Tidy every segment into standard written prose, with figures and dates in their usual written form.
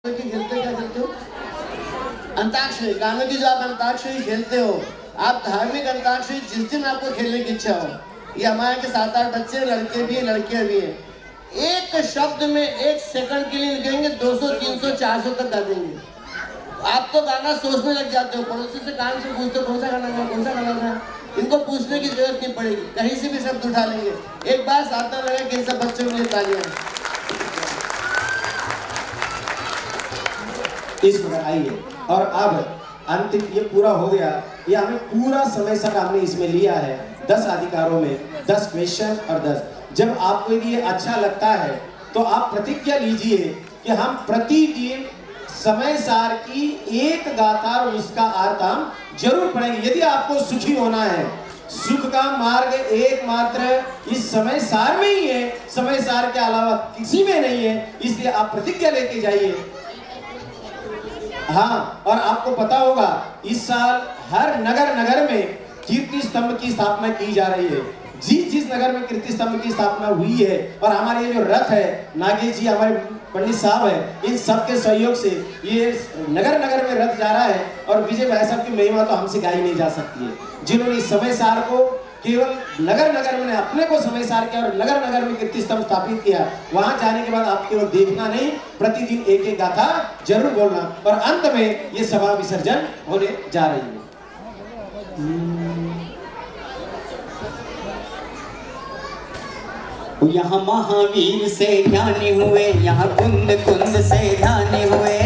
खेलते क्या खेलते हो? अंताक्षरी। गानों की जो आप अंताक्षरी खेलते हो, आप धार्मिक अंताक्षरी जिस दिन आपको खेलने की इच्छा हो, ये हमारे के 7-8 बच्चे, लड़के भी हैं लड़कियां भी हैं, एक शब्द में 1 सेकंड के लिए निकलेंगे 200, 300, 400 तक गा देंगे। आप तो गाना सोचने लग जाते हो, पड़ोसी से कान से पूछते हो कौन सा गाना है, कौन सा गाना है। इनको पूछने की जरूरत नहीं पड़ेगी, कहीं से भी शब्द उठा लेंगे। एक बार साधना लगा कि इन सब बच्चों के लिए तालियां। इस प्रकार आइए। और अब अंतिम ये पूरा हो गया, ये हमें पूरा समय सर हमने इसमें लिया है 10 अधिकारों में 10 क्वेश्चन और 10। जब आपको ये अच्छा लगता है तो आप प्रतिज्ञा लीजिए कि हम प्रतिदिन समय सार की एक गाथा और उसका अर्थ हम जरूर पढ़ेंगे। यदि आपको सुखी होना है, सुख का मार्ग एकमात्र इस समय सार में ही है, समय सार के अलावा किसी में नहीं है, इसलिए आप प्रतिज्ञा लेके जाइए। हाँ, और आपको पता होगा इस साल हर नगर में कीर्ति स्तंभ की स्थापना की जा रही है। जिस नगर में कीर्ति स्तंभ की स्थापना हुई है, और हमारे ये जो रथ है, नागेश जी हमारे पंडित साहब है, इन सब के सहयोग से ये नगर में रथ जा रहा है। और विजय भाई साहब की महिमा तो हमसे गाई नहीं जा सकती है, जिन्होंने इस समय सार को केवल नगर में अपने को समय सार किया और नगर में कीर्ति स्तंभ स्थापित किया। वहां जाने के बाद आप केवल देखना नहीं, प्रतिदिन एक एक गाथा जरूर बोलना। और अंत में ये सभा विसर्जन होने जा रही है। यहाँ महावीर से ज्ञानी हुए, यहाँ कुंद से ध्यानी हुए।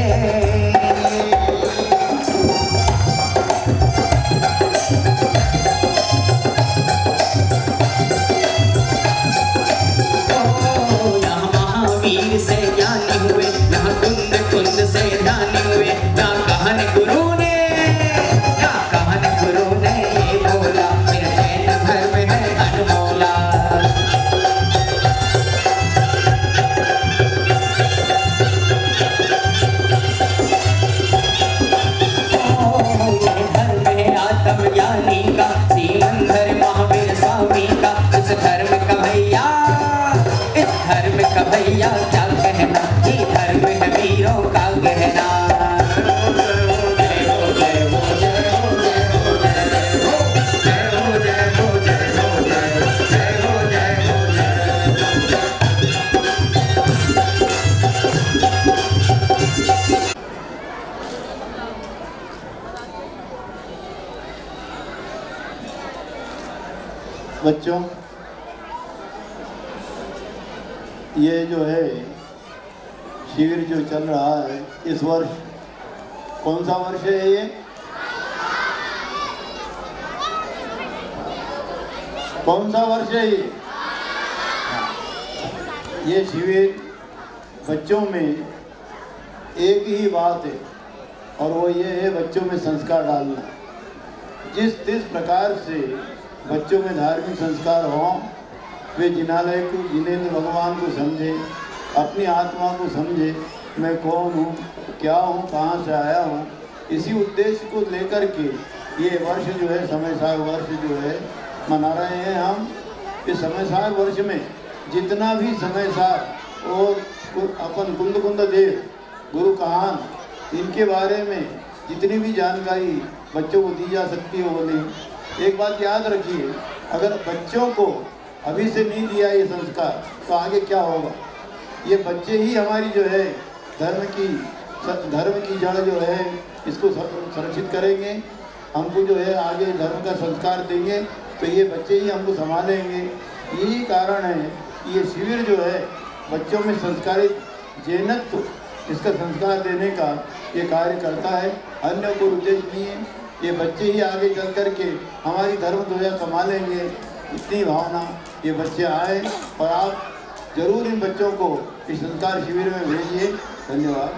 भैया क्या कहना, ये धर्म है वीरों का गहना। बच्चों, ये जो है शिविर जो चल रहा है इस वर्ष, कौन सा वर्ष है ये? कौन सा वर्ष है ये? ये शिविर बच्चों में एक ही बात है, और वो ये है बच्चों में संस्कार डालना। जिस प्रकार से बच्चों में धार्मिक संस्कार हों, वे जिनालय को, जिनेंद्र भगवान को समझे, अपनी आत्मा को समझे, मैं कौन हूँ, क्या हूँ, कहाँ से आया हूँ। इसी उद्देश्य को लेकर के ये वर्ष जो है समय सार वर्ष जो है मना रहे हैं हम। इस समय सार वर्ष में जितना भी समय सार और अपन कुंद देव, गुरु कहान, इनके बारे में जितनी भी जानकारी बच्चों को दी जा सकती है वो नहीं। एक बात याद रखिए, अगर बच्चों को अभी से नहीं दिया ये संस्कार तो आगे क्या होगा? ये बच्चे ही हमारी जो है धर्म की जड़ जो है इसको संरक्षित करेंगे। हमको जो है आगे धर्म का संस्कार देंगे तो ये बच्चे ही हमको संभालेंगे। यही कारण है कि ये शिविर जो है बच्चों में संस्कारित जैनत्व, इसका संस्कार देने का ये कार्य करता है। अन्य कोई उद्देश्य नहीं है। ये बच्चे ही आगे चल कर के हमारी धर्म ध्वजा संभालेंगे, इतनी भावना ये बच्चे आए। और आप जरूर इन बच्चों को इस संस्कार शिविर में भेजिए। धन्यवाद।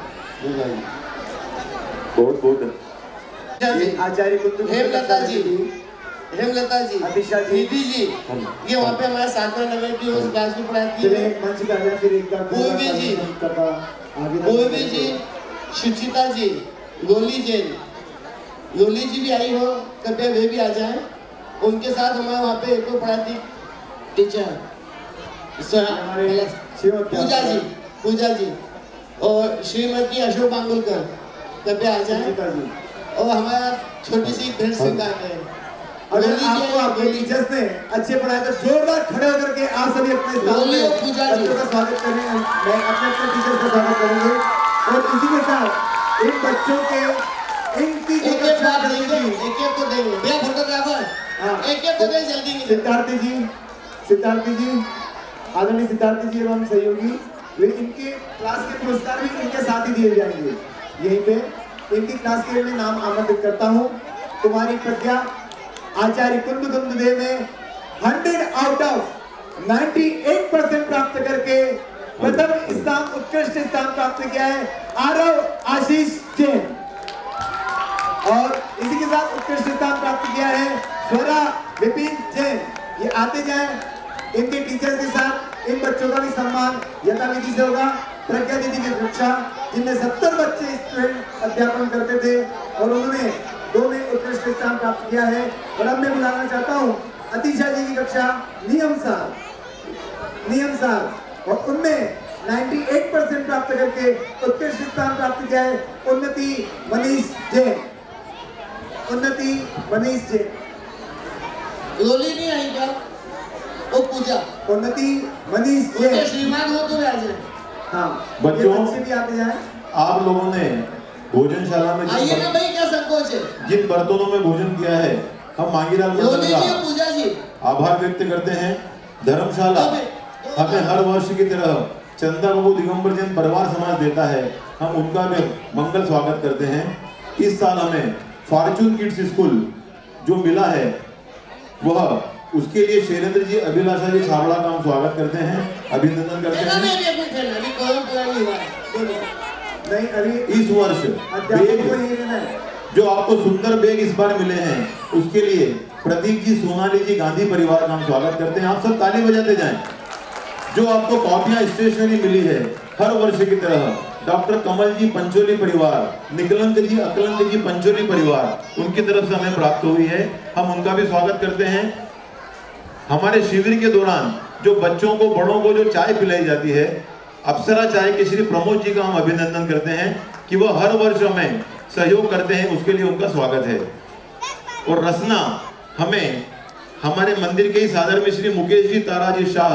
आचार्य हेमलता जी, अतिशा जी, निधि जी, ये वहाँ पे हमारे सातवें नगर की उस क्लास में पढ़ाती है। पूर्वी जी, सुचिता जी, योली जी भी आई हो, कृपया वे भी आ जाएं। उनके साथ हमारे वहाँ पे एक पढ़ाती टीचर पूजा जी, और श्रीमती अशोक बांगुलकर कृपया आ जाए और हमारा छोटी सी भेंट स्वीकार करें। अगर आपको आपके टीचर्स ने अच्छे पढ़ाए तो जोरदार खड़े होकर के आप सभी अपने स्थान पे बच्चों का स्वागत करेंगे। मैं अपने टीचर्स का स्वागत करेंगे और इसी के साथ इन बच्चों के इनकी एक एक को देंगे भैया फोटोग्राफर एक को दें जल्दी। सिद्धार्थी जी आदरणीय सिद्धार्थी जी एवं सहयोगी वे इनके क्लास के पुरस्कार भी इनके साथ ही दिए जाएंगे। यहीं पे इनकी क्लास के लिए नाम आमंत्रित करता हूँ। तुम्हारी प्रज्ञा आचार्य कुंद दे में 100 आउट ऑफ 98% प्राप्त करके प्रथम स्थान उत्कृष्ट स्थान प्राप्त किया है आरव आशीष जैन। और इसी के साथ उत्कृष्ट स्थान प्राप्त किया है स्वरा विपिन जैन। ये आते जाएं इनके टीचर्स के साथ इन बच्चों का भी सम्मान यथाविधि से होगा। प्रज्ञा दीदी की कक्षा जिनमें 70 बच्चे स्टूडेंट अध्यापन करते थे और उन्होंने 2 में उत्कृष्ट स्थान प्राप्त किया है। और अब मैं बुलाना चाहता हूँ अतीशा जी की कक्षा नियम साल और उनमें 98% प्राप्त करके उत्कृष्ट स्थान प्राप्त किया है उन्नति मनीष जैन। लोली नहीं आई क्या? वो पूजा उन्नति मनीष जैन श्रीमान हो तो आ जाए। हाँ बच्चों भी आते जाए। आप लोगों ने भोजनशाला में आइए ना भाई, क्या संकोच है? जिन बर्तनों में भोजन किया है हम मांगीलाल मंडल का पूजा जी आभार व्यक्त करते हैं। धर्मशाला हमें हर वर्ष की तरह चंदा बाबू दिगंबर जैन परिवार समाज देता है, हम उनका भी मंगल स्वागत करते हैं। इस साल हमें फॉर्चून किड्स स्कूल जो मिला है वह उसके लिए शैलेंद्र जी अभिलाषा जी छाबड़ा का हम स्वागत करते हैं, अभिनंदन करते हैं। नहीं अभी इस वर्ष बैग जो आपको सुंदर बैग इस बार मिले हैं उसके लिए प्रदीप जी सोनाली जी गांधी परिवार का हम स्वागत करते हैं। आप सब ताली बजाते जाएं। जो आपको कॉपियां स्टेशनरी मिली है हर वर्ष की तरह डॉक्टर कमल जी पंचोली परिवार, निकलंक जी अकलंक जी पंचोली परिवार उनकी तरफ से हमें प्राप्त हुई है, हम उनका भी स्वागत करते हैं। हमारे शिविर के दौरान जो बच्चों को बड़ों को जो चाय पिलाई जाती है अप्सरा चाय के श्री प्रमोद जी का हम अभिनंदन करते हैं कि वह हर वर्ष हमें सहयोग करते हैं, उसके लिए उनका स्वागत है। और रसना हमें हमारे मंदिर के ही सादर में श्री मुकेश जी ताराजी शाह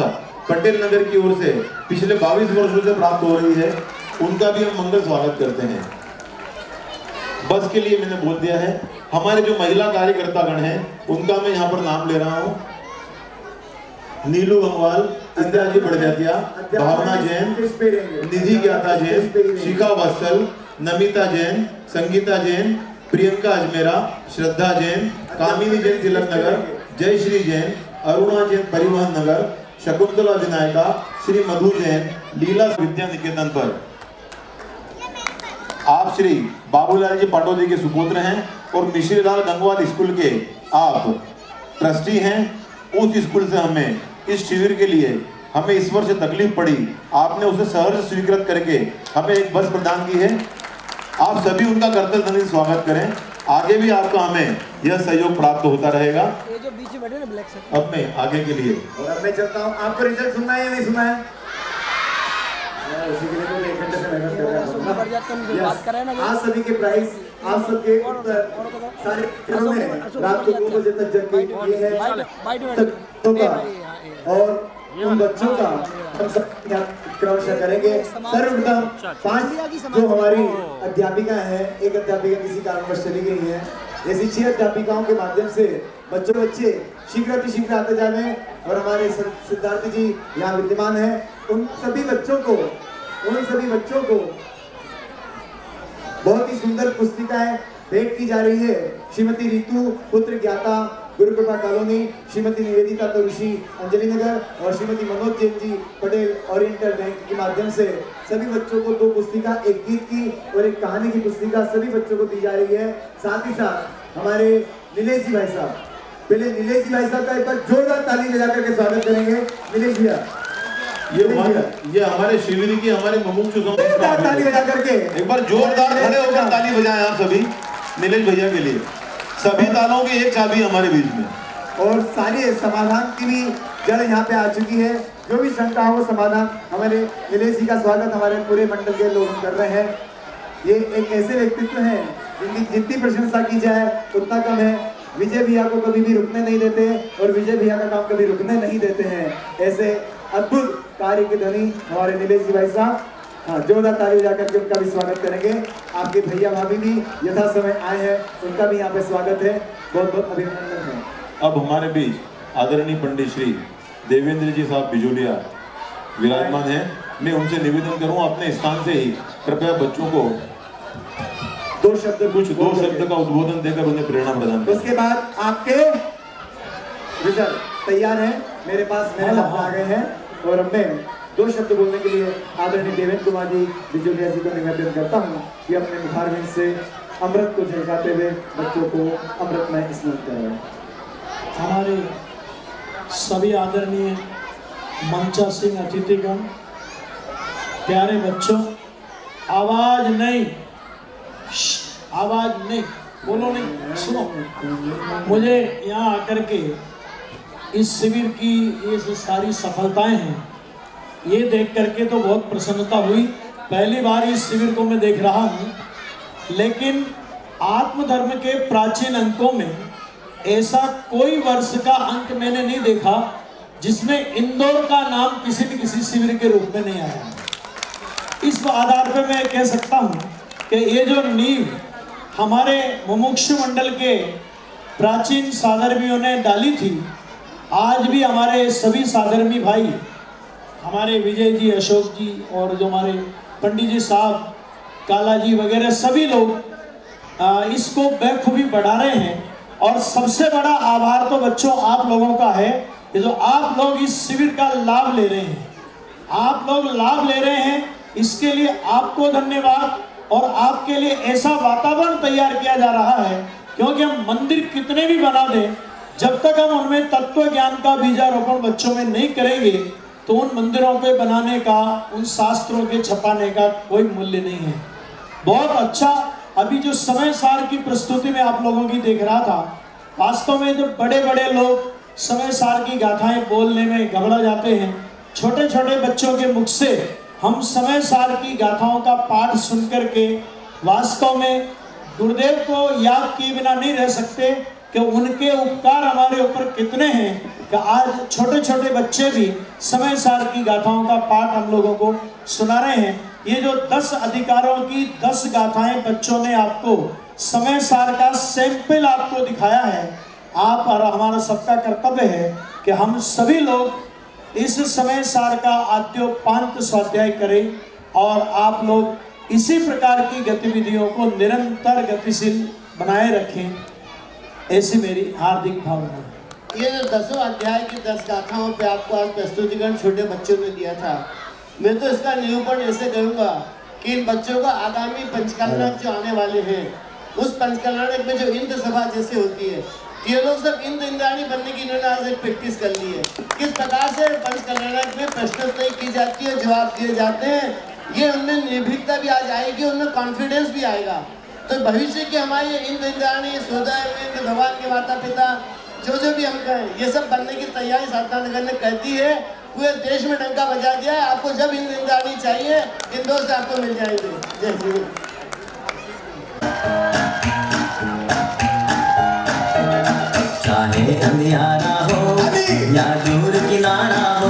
पटेल नगर की ओर से पिछले 22 वर्षों से प्राप्त हो रही है, उनका भी हम मंगल स्वागत करते हैं। बस के लिए मैंने बोल दिया है। हमारे जो महिला कार्यकर्तागण हैं उनका मैं यहाँ पर नाम ले रहा हूँ। नीलू गंगवाल, इंदिरा जी बड़जातिया, भावना जैन, निधि ज्ञाता जैन, शिखा वत्सल, नमिता जैन, संगीता जैन, प्रियंका अजमेरा, श्रद्धा जैन, कामिनी जैन तिलक नगर, जयश्री जैन, अरुणा जैन परिवहन नगर, शकुंतला विनायका, श्री मधु जैन, लीला विद्या निकेतन पर। आप श्री बाबूलाल जी पाटोदी के सुपुत्र हैं और मिश्रीलाल गंगवाल स्कूल के आप ट्रस्टी हैं। उस स्कूल से हमें इस शिविर के लिए हमें इस वर्ष तकलीफ पड़ी, आपने उसे सहर्ष स्वीकृत करके हमें एक बस प्रदान की है। आप सभी उनका कर्तव्य स्वागत करें। आगे भी आपका हमें यह सहयोग प्राप्त होता रहेगा। ये जो बीच में बैठे ना ब्लैक शर्ट, अब मैं आगे के लिए और अब मैं चलता हूँ। आपको रिजल्ट सुनना है या नहीं सुना है? उसी के लिए तो 1 घंटे से मेहनत कर रहा हूँ। आज सभी के प्राइस आप सबके सारे घरों में रात को 2 बजे तक जग के ये है और उन बच्चों का हम सब क्रमशः करेंगे। सर्वप्रथम 5 जो हमारी अध्यापिका है, एक अध्यापिका किसी कारणवश चली गई है, ऐसी 6 अध्यापिकाओं के माध्यम से बच्चे शीघ्र आते जा रहे हैं। और हमारे सिद्धार्थ जी यहाँ विद्यमान है। उन सभी बच्चों को बहुत ही सुंदर पुस्तिकाएं भेंट की जा रही है। श्रीमती रितु पुत्र ज्ञाता गुरु कृपा कॉलोनी, श्रीमती निवेदिता तरुषी अंजलि नगर और श्रीमती मनोज जैन जी पटेल ओरिएंटल बैंक के माध्यम से सभी बच्चों को 2 पुस्तिका, एक गीत की और एक कहानी की पुस्तिका सभी बच्चों को दी जा रही है। साथ ही साथ हमारे नीलेश जी भाई साहब, पहले नीलेश जी भाई साहब का एक बार जोरदार ताली बजा करके स्वागत करेंगे। नीलेश भैया, ये हमारे शिविर की हमारे मुमुक्षु ताली बजा करके एक बार जोरदार खड़े होकर ताली बजाएं आप सभी नीलेश भैया के लिए। सभी तालों की एक चाबी हमारे बीच में। और सारे समाधान की भी जड़ यहाँ पे आ चुकी है। जो भी शंका हो समाधान हमारे नीलेश जी का स्वागत हमारे पूरे मंडल के लोग कर रहे हैं। ये एक ऐसे व्यक्तित्व हैं जिनकी जितनी प्रशंसा की जाए उतना कम है। विजय भैया को कभी भी रुकने नहीं देते और विजय भैया का काम कभी रुकने नहीं देते हैं। ऐसे अद्भुत कार्य के धनी हमारे नीलेश जी भाई साहब, हाँ जोरदार ताली जाकर के उनका भी स्वागत करेंगे। आपके भैया भाभी भी यथा समय आए हैं, उनका भी यहाँ पे स्वागत है, बहुत बहुत अभिनंदन है। अब हमारे बीच आदरणीय पंडित श्री देवेंद्र जी साहब बिजोलिया विराजमान हैं। मैं उनसे निवेदन करूं अपने स्थान से ही कृपया बच्चों को दो शब्द का उद्बोधन देकर उन्हें प्रेरणा प्रदान करें। उसके बाद आपके रिजल्ट तैयार हैं, मेरे पास मेरे हाथ आ गए हैं और हमने 2 शब्द बोलने के लिए आदरणीय देवेंद्र कुमार जी बिजोलिया जी को निवेदन करता हूँ कि अपने मुखारविंद से अमृत को झलकाते हुए बच्चों को अमृतमय स्नान कराएं। हमारे सभी आदरणीय मंचा सिंह अतिथिगण, प्यारे बच्चों, आवाज नहीं बोलो नहीं, सुनो। मुझे यहाँ आकर के इस शिविर की ये सारी सफलताएं हैं, ये देख करके तो बहुत प्रसन्नता हुई। पहली बार इस शिविर को मैं देख रहा हूँ, लेकिन आत्मधर्म के प्राचीन अंकों में ऐसा कोई वर्ष का अंक मैंने नहीं देखा जिसमें इंदौर का नाम किसी न किसी शिविर के रूप में नहीं आया। इस आधार पर मैं कह सकता हूँ कि ये जो नींव हमारे मुमुक्षु मंडल के प्राचीन साधर्मियों ने डाली थी, आज भी हमारे सभी साधर्मी भाई, हमारे विजय जी, अशोक जी और जो हमारे पंडित जी साहब, काला जी वगैरह सभी लोग इसको बखूबी बढ़ा रहे हैं। और सबसे बड़ा आभार तो बच्चों आप लोगों का है कि जो आप लोग इस शिविर का लाभ ले रहे हैं, आप लोग लाभ ले रहे हैं, इसके लिए आपको धन्यवाद। और आपके लिए ऐसा वातावरण तैयार किया जा रहा है, क्योंकि हम मंदिर कितने भी बना दें, जब तक हम उनमें तत्व ज्ञान का बीजारोपण बच्चों में नहीं करेंगे तो उन मंदिरों के बनाने का, उन शास्त्रों के छपाने का कोई मूल्य नहीं है। बहुत अच्छा। अभी जो समय सार की प्रस्तुति में आप लोगों की देख रहा था, वास्तव में जो बड़े बड़े लोग समय सार की गाथाएं बोलने में घबरा जाते हैं, छोटे छोटे बच्चों के मुख से हम समय सार की गाथाओं का पाठ सुनकर के वास्तव में गुरुदेव को याद किए बिना नहीं रह सकते कि उनके उपकार हमारे ऊपर कितने हैं कि आज छोटे छोटे बच्चे भी समय सार की गाथाओं का पाठ हम लोगों को सुना रहे हैं। ये जो 10 अधिकारों की 10 गाथाएं बच्चों ने आपको समय सार का सैंपल आपको दिखाया है, आप और हमारा सबका कर्तव्य है कि हम सभी लोग इस समय सार का आद्योपांत स्वाध्याय करें और आप लोग इसी प्रकार की गतिविधियों को निरंतर गतिशील बनाए रखें, ऐसी मेरी हार्दिक भावना है। ये जो 10वें अध्याय की 10 गाथाओं पे आपको आज प्रस्तुतिकरण छोटे बच्चों ने दिया था, मैं तो इसका निरूपण ऐसे करूँगा कि इन बच्चों का आगामी पंचकल्याणक जो आने वाले हैं, उस पंचकल्याणक में जो इंद्र सभा जैसे होती है, ये लोग सब इंद्र इंद्राणी बनने की इन्होंने आज एक प्रैक्टिस कर ली है। किस प्रकार से पंचकल्याणक में प्रश्नोत्तरी की जाती है, जवाब दिए जाते हैं, ये उनमें निर्भीकता भी आ जाएगी, उनमें कॉन्फिडेंस भी आएगा। तो भविष्य के हमारे इंद्र इंद्राणी, सोदर, भगवान के माता पिता जो भी हम कहें, ये सब बनने की तैयारी साधना नगर ने कहती है। पूरे देश में डंका बजा दिया है। आपको जब इंद्र इंद्राणी चाहिए, इंदौर से आपको मिल जाएंगे। जय श्री। चाहे अंधियारा हो या दूर किनारा हो,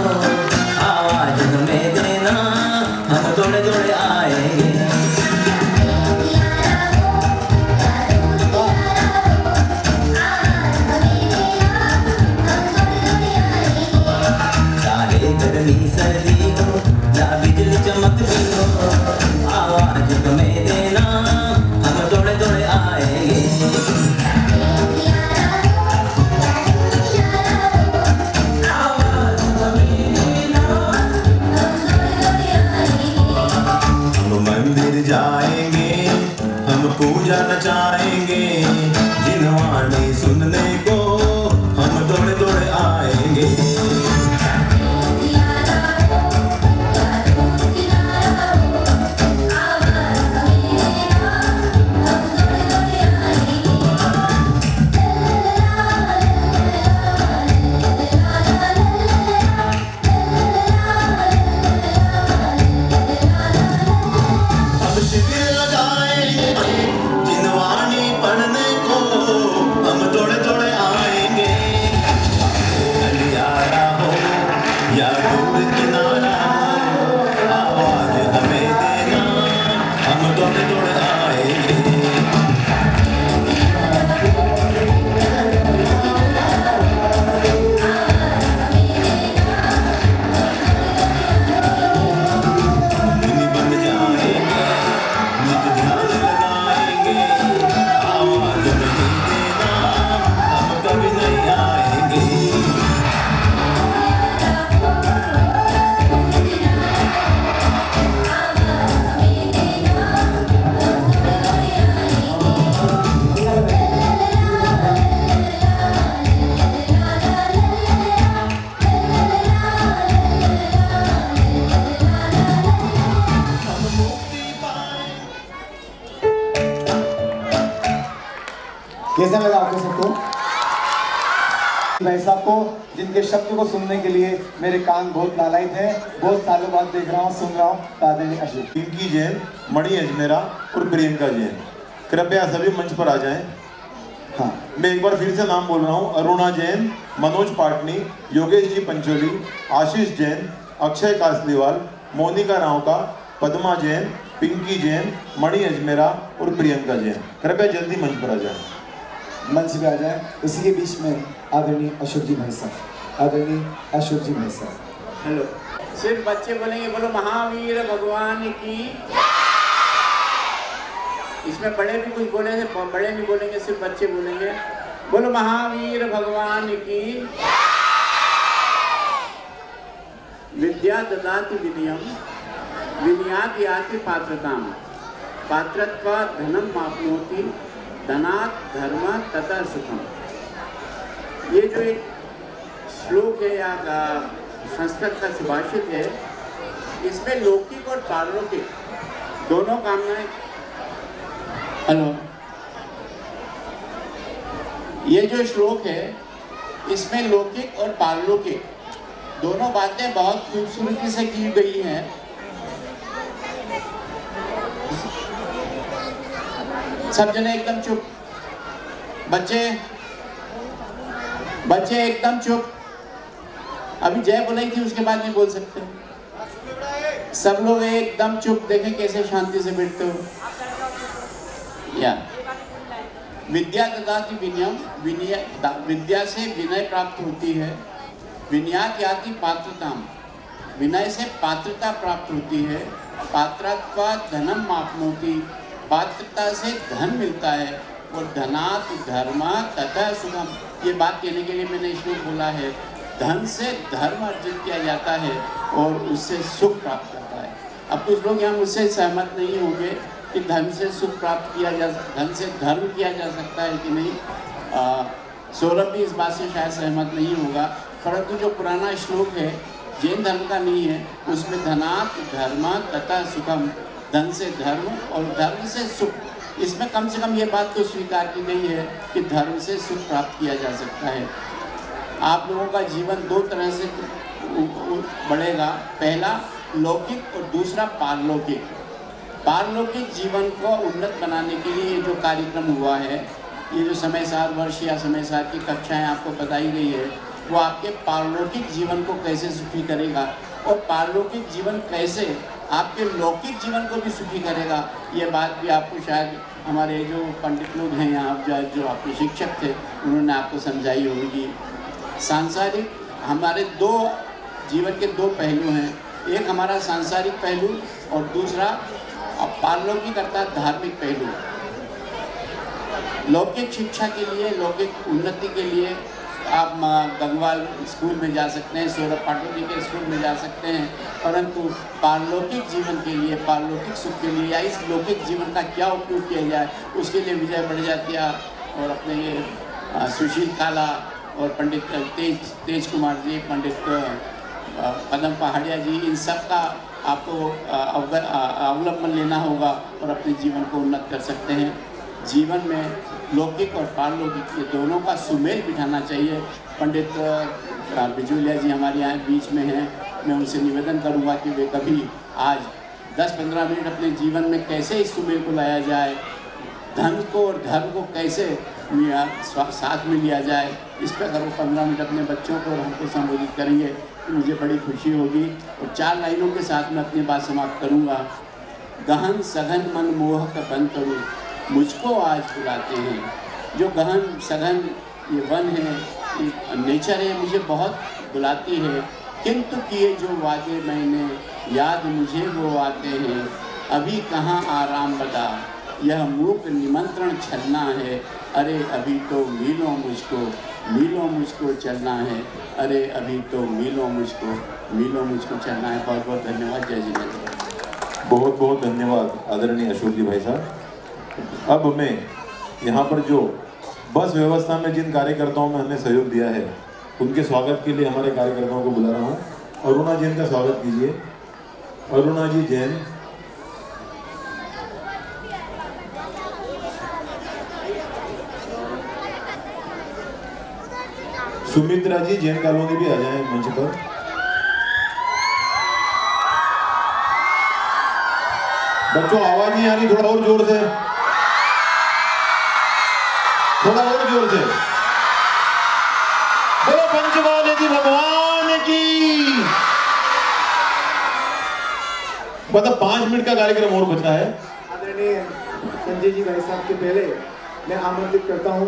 आवाज हमें देना, हम दौड़े दौड़े आएंगे। चाहे गर्मी सर्दी हो या बिजली चमकती हो, आवाज हमें देना, हम दौड़े दौड़े आएंगे। जाएंगे हम पूजा नचाएंगे, जिनवाणी सुनने को हम दौड़े दौड़े आएंगे। दौड़े दौड़े आएंगे। धुनी बन जाएंगे, नित ध्यान लगाएंगे, आवाज नहीं देना, हम कभी नहीं आएंगे। कैसा लगा आपको सबको? भाई साहब को जिनके शब्द को सुनने के लिए मेरे कान बहुत लालायित हैं, बहुत सालों बाद देख रहा हूँ, सुन रहा हूँ। आदरणीय अशोक पिंकी जैन, मणि अजमेरा और प्रियंका जैन, कृपया सभी मंच पर आ जाएं। हाँ, मैं एक बार फिर से नाम बोल रहा हूँ। अरुणा जैन, मनोज पाटनी, योगेश जी पंचोली, आशीष जैन, अक्षय कासलीवाल, मोनिका रावका, पद्मा जैन, पिंकी जैन, मणि अजमेरा और प्रियंका जैन, कृपया जल्दी मंच पर आ जाएं। मंच पे आ जाए। इसी के बीच में आदरणीय अशोक जी भाई साहब, आदरणीय अशोक जी भाई साहब। हेलो, सिर्फ बच्चे बोलेंगे, बोलो महावीर भगवान की। इसमें बड़े भी कुछ बोलेंगे, बड़े नहीं बोलेंगे, सिर्फ बच्चे बोलेंगे, बोलो महावीर भगवान की। विद्या ददाति विनयम, विनयात् याति पात्रताम, पात्रत्वात् धनम माप्नोति, धनात् धर्म तथा सुखम। ये जो एक श्लोक है या संस्कृत का सुभाषित है, इसमें लौकिक और पारलौकिक दोनों कामनाएं। हेलो, ये जो श्लोक है इसमें लौकिक और पारलौकिक दोनों बातें बहुत खूबसूरती से की गई हैं। सब जने एकदम चुप, बच्चे एकदम चुप। अभी जय बोलाई थी, उसके बाद नहीं बोल सकते। सब लोग एकदम चुप, देखें कैसे शांति से बैठते हो। या विद्या ददाति विनयम, विद्या से विनय प्राप्त होती है। विनयात् याति पात्रताम, विनय से पात्रता प्राप्त होती है। पात्रत्वात् धनम माप्नोति, पात्रता से धन मिलता है। और धनात् धर्म तथा सुखम, ये बात कहने के लिए मैंने श्लोक बोला है। धन से धर्म अर्जित किया जाता है और उससे सुख प्राप्त होता है। अब कुछ लोग यहाँ मुझसे सहमत नहीं होंगे कि धन से सुख प्राप्त किया जा, धन से धर्म किया जा सकता है कि नहीं। सौरभ भी इस बात से शायद सहमत नहीं होगा, परंतु जो पुराना श्लोक है जैन धर्म का नहीं है, उसमें धनात् धर्म तथा सुखम, धन से धर्म और धर्म से सुख, इसमें कम से कम ये बात तो स्वीकार की गई है कि धर्म से सुख प्राप्त किया जा सकता है। आप लोगों का जीवन दो तरह से बढ़ेगा, पहला लौकिक और दूसरा पारलौकिक। पारलौकिक जीवन को उन्नत बनाने के लिए जो कार्यक्रम हुआ है, ये जो समय सार वर्ष या समय सार की कक्षाएं आपको बताई गई है, वो आपके पारलौकिक जीवन को कैसे सुखी करेगा और पारलौकिक जीवन कैसे आपके लौकिक जीवन को भी सुखी करेगा। ये बात भी आपको शायद हमारे जो पंडित लोग हैं यहाँ, जो आपके शिक्षक थे, उन्होंने आपको समझाई होगी। सांसारिक, हमारे दो जीवन के दो पहलू हैं, एक हमारा सांसारिक पहलू और दूसरा पारलौकिक अर्थात धार्मिक पहलू। लौकिक शिक्षा के लिए, लौकिक उन्नति के लिए आप गंगवाल स्कूल में जा सकते हैं, सौरभ पाटोली के स्कूल में जा सकते हैं, परंतु पारलौकिक जीवन के लिए, पारलौकिक सुख के लिए या इस लौकिक जीवन का क्या उपयोग किया जाए, उसके लिए विजय बढ़जातिया और अपने ये सुशील काला और पंडित तेज कुमार जी, पंडित पदम पहाड़िया जी, इन सब का आपको अवलंबन लेना होगा और अपने जीवन को उन्नत कर सकते हैं। जीवन में लौकिक और पारलौकिक ये दोनों का सुमेल बिठाना चाहिए। पंडित बिजोलिया जी हमारे यहाँ बीच में हैं, मैं उनसे निवेदन करूँगा कि वे कभी आज 10-15 मिनट अपने जीवन में कैसे इस सुमेल को लाया जाए, धन को और धर्म को कैसे साथ में लिया जाए, इस पर अगर वो 15 मिनट अपने बच्चों को और हमको संबोधित करेंगे तो मुझे बड़ी खुशी होगी। और 4 लाइनों के साथ मैं अपनी बात समाप्त करूँगा। गहन सघन मन मोहक बंतरु मुझको आज बुलाते हैं। जो गहन सघन ये वन है, ये नेचर है, मुझे बहुत बुलाती है। किंतु किए जो वादे मैंने याद मुझे वो आते हैं। अभी कहाँ आराम लगा, यह मूक निमंत्रण छलना है। अरे अभी तो मीलों मुझको चलना है। अरे अभी तो मीलों मुझको चलना है। बहुत बहुत धन्यवाद। जय जिनेंद्र। बहुत बहुत धन्यवाद आदरणीय अशोक जी भाई साहब। अब हमें यहाँ पर जो बस व्यवस्था में जिन कार्यकर्ताओं में हमने सहयोग दिया है, उनके स्वागत के लिए हमारे कार्यकर्ताओं को बुला रहा हूँ। अरुणा जैन का स्वागत कीजिए। अरुणा जी जैन। सुमित्रा जी जैन कॉलोनी भी आ जाएं मंच पर। बच्चों आवाज नहीं आ रही, थोड़ा और जोर से, थोड़ा और जोर से बोलो। पंचवाले जी भगवान की। मतलब 5 मिनट का कार्यक्रम और बचा है। आदरणीय संजय जी भाई साहब के पहले मैं आमंत्रित करता हूँ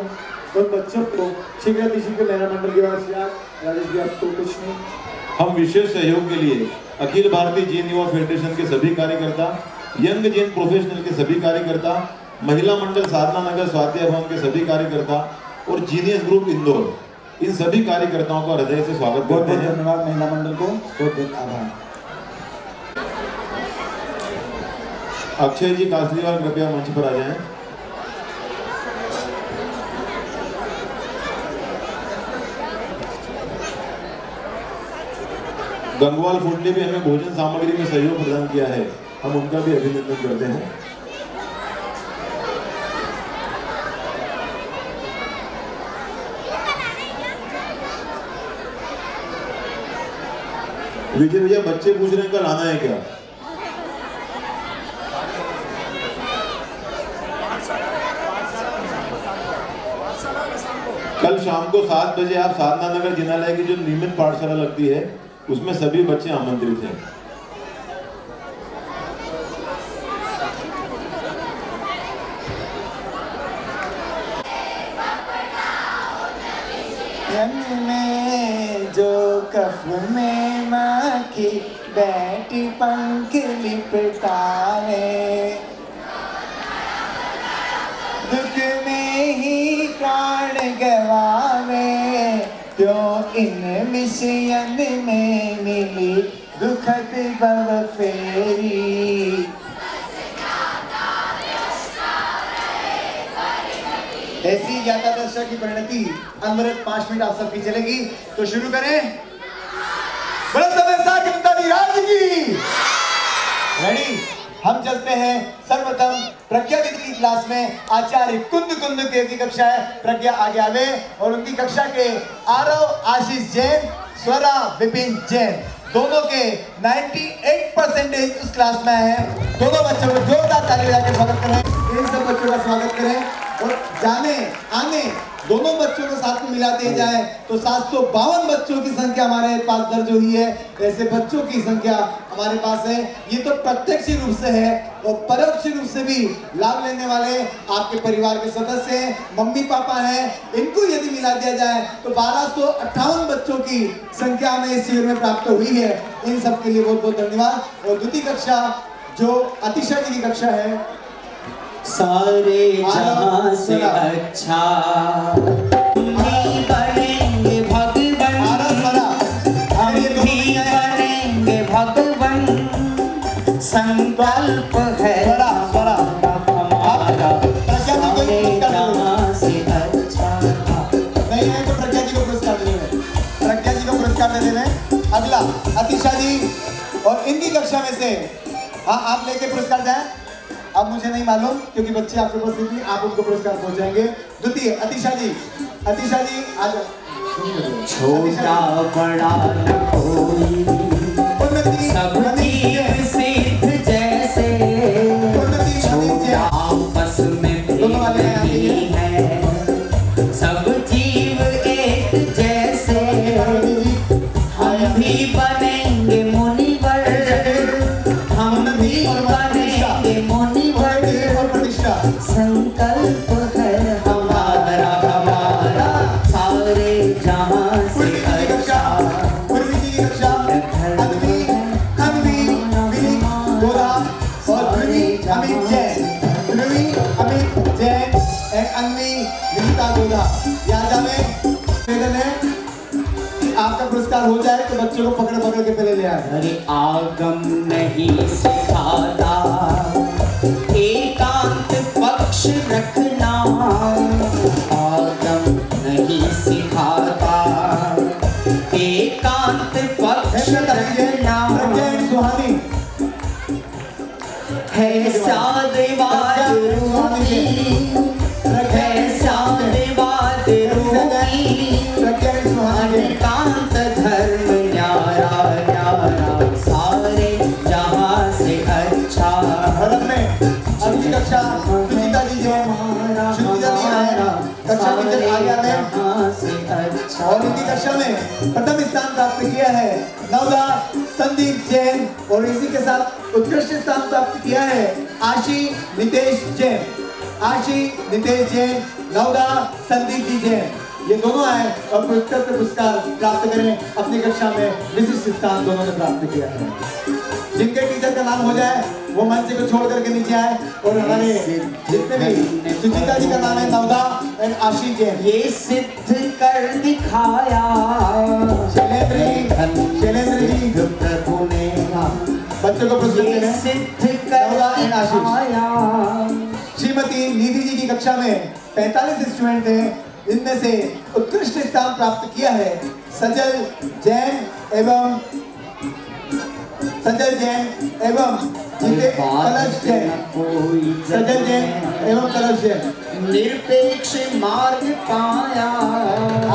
उन बच्चों को शीघ्र मेरा मंडल की ओर से। राजेश जी आपको कुछ नहीं। हम विशेष सहयोग के लिए अखिल भारतीय जैन युवा फेडरेशन के सभी कार्यकर्ता, यंग जैन प्रोफेशनल के सभी कार्यकर्ता, महिला मंडल साधना नगर स्वाध्याय भवन के सभी कार्यकर्ता और जीनियस ग्रुप इंदौर, इन सभी कार्यकर्ताओं का हृदय से स्वागत करते हैं। धन्यवाद महिला मंडल को, बहुत बहुत आभार। अक्षय जी कासलीवाल कृपया मंच पर आ जाएं। गंगवाल फूड ने भी हमें भोजन सामग्री में सहयोग प्रदान किया है, हम उनका भी अभिनंदन करते हैं। विजय भैया बच्चे पूछ रहे हैं कल आना है क्या? कल शाम को 7 बजे आप साधना नगर जिनालय की जो नियमित पाठशाला लगती है उसमें सभी बच्चे आमंत्रित हैं। में जो कफ में माँ की बैठी पंख लिपटाए, दुख में ही प्राण गवावे, क्यों इन मिशन में मिली दुखद भव फेरी। ऐसी ज्ञाता दशा की परिणति अनवरत 5 मिनट आप सबकी चलेगी, तो शुरू करें। रेडी, हम चलते हैं सर्वप्रथम प्रज्ञा दीदी की क्लास में। आचार्य कुंद देव की कक्षा है, प्रज्ञा आगे आवे और उनकी कक्षा के आरव आशीष जैन, स्वरा विपिन जैन, दोनों के 98% उस क्लास में है। दोनों बच्चों को जोरदार ताली बजा के स्वागत करें। इन सब बच्चों का स्वागत करें और जाने आने दोनों बच्चों को साथ में मिला दिया जाए तो 752 बच्चों की संख्या हमारे पास दर्ज हुई है। ऐसे बच्चों की संख्या हमारे पास है। ये तो प्रत्यक्ष रूप से है और परोक्ष रूप से भी लाभ लेने वाले आपके परिवार के सदस्य हैं, मम्मी पापा हैं। इनको यदि मिला दिया जाए तो 1258 बच्चों की संख्या हमें इस शिविर में प्राप्त हुई है। इन सब के लिए बहुत बहुत धन्यवाद। और द्वितीय कक्षा जो अतिशा जी की कक्षा है, सारे जहां से अच्छा बनेंगे भगवान, हम भी बनेंगे भगवान, संकल्प है हमारा, सारे जहां से अच्छा। नहीं है तो प्रज्ञा जी को पुरस्कार देने में, प्रज्ञा जी को पुरस्कार देने में। अगला अतिशा जी और इनकी कक्षा में से हाँ आप लेके पुरस्कार जाएं। अब मुझे नहीं मालूम क्योंकि बच्चे आपके पास नहीं, आप उनको पुरस्कार पहुंचाएंगे। द्वितीय अतिशा जी आज छोटा बड़ा कोई सब जीव सिद्ध जैसे, छोटा आपस में भेद नहीं है, सब जीव एक जैसे, हम भी बनेंगे मुनिवर, हम भी बनेंगे नवदा यहाँ जावे निवेदन है कि आपका पुरस्कार हो जाए तो बच्चों को पकड़ पकड़ के पहले ले आए। अरे आगम नहीं सिखाता एकांत पक्ष रखना, आगम नहीं सिखाता एकांत पक्ष रखना, सुहानी है साधवाद रूपी, है साधवाद रूपी, एकांत धर्म न्यारा न्यारा सारे जहां से अच्छा। और अपने अगली कक्षा सुनीता जी जो सुनीता जी है कक्षा टीचर आज्ञा में और इनकी कक्षा में प्रथम स्थान प्राप्त किया है नवदा संदीप जैन और इसी के साथ उत्कृष्ट स्थान प्राप्त किया है आशी नितेश जैन। आशी नितेश जैन, नवदा संदीप जी जैन, ये दोनों आए और पुरस्कार प्राप्त करें। अपनी कक्षा में विशिष्ट स्थान दोनों ने प्राप्त किया है। जिनके टीचर का नाम हो जाए वो मंच को छोड़ करके नीचे आए और हमारे जितने भी सुनीता जी का नाम है नवदा एंड आशीष जैन, ये सिद्ध कर दिखाया शैलेंद्र जी प्रभु ने बच्चों को पुरस्कार देने सिद्ध कर दिखाया। श्रीमती निधि जी की कक्षा में 45 स्टूडेंट हैं, इनमें से उत्कृष्ट स्थान प्राप्त किया है सजल जैन एवं सजल जैन एवं कलश जैन, सजल जैन एवं कलश जैन। निरपेक्ष मार्ग पाया।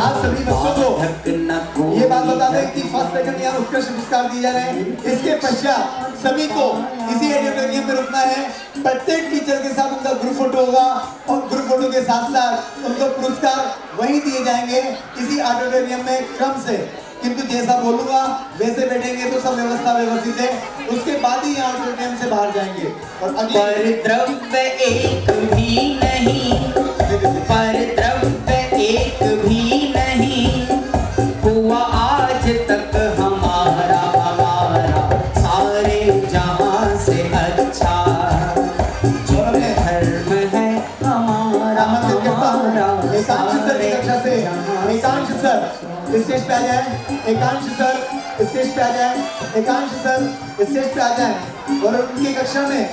आप सभी बच्चों को ये बात बता दें कि फर्स्ट सेकंड यहाँ उत्कृष्ट पुरस्कार दिए जा रहे हैं। इसके पश्चात सभी को इसी ऑडिटोरियम में रुकना है। प्रत्येक टीचर के साथ उनका ग्रुप फोटो होगा और ग्रुप फोटो के साथ साथ उनको पुरस्कार वहीं दिए जाएंगे इसी ऑडिटोरियम में क्रम से। किंतु जैसा बोलूंगा वैसे बैठेंगे तो सब व्यवस्था व्यवस्थित है, उसके बाद ही यहाँ ऑडिटोरियम से बाहर जाएंगे। और पर द्रव्य एक भी नहीं, पर द्रव्य एक भी नहीं हुआ आज तक हमारा हमारा सारे जहां से अच्छा। जो धर्म है हमारा हमारा एकांश सर की कक्षा से एकांश सर स्टेज पे आ जाए, एकांश सर स्टेज पे आ जाए, एकांश सर स्टेज पे आ जाए। और उनकी कक्षा में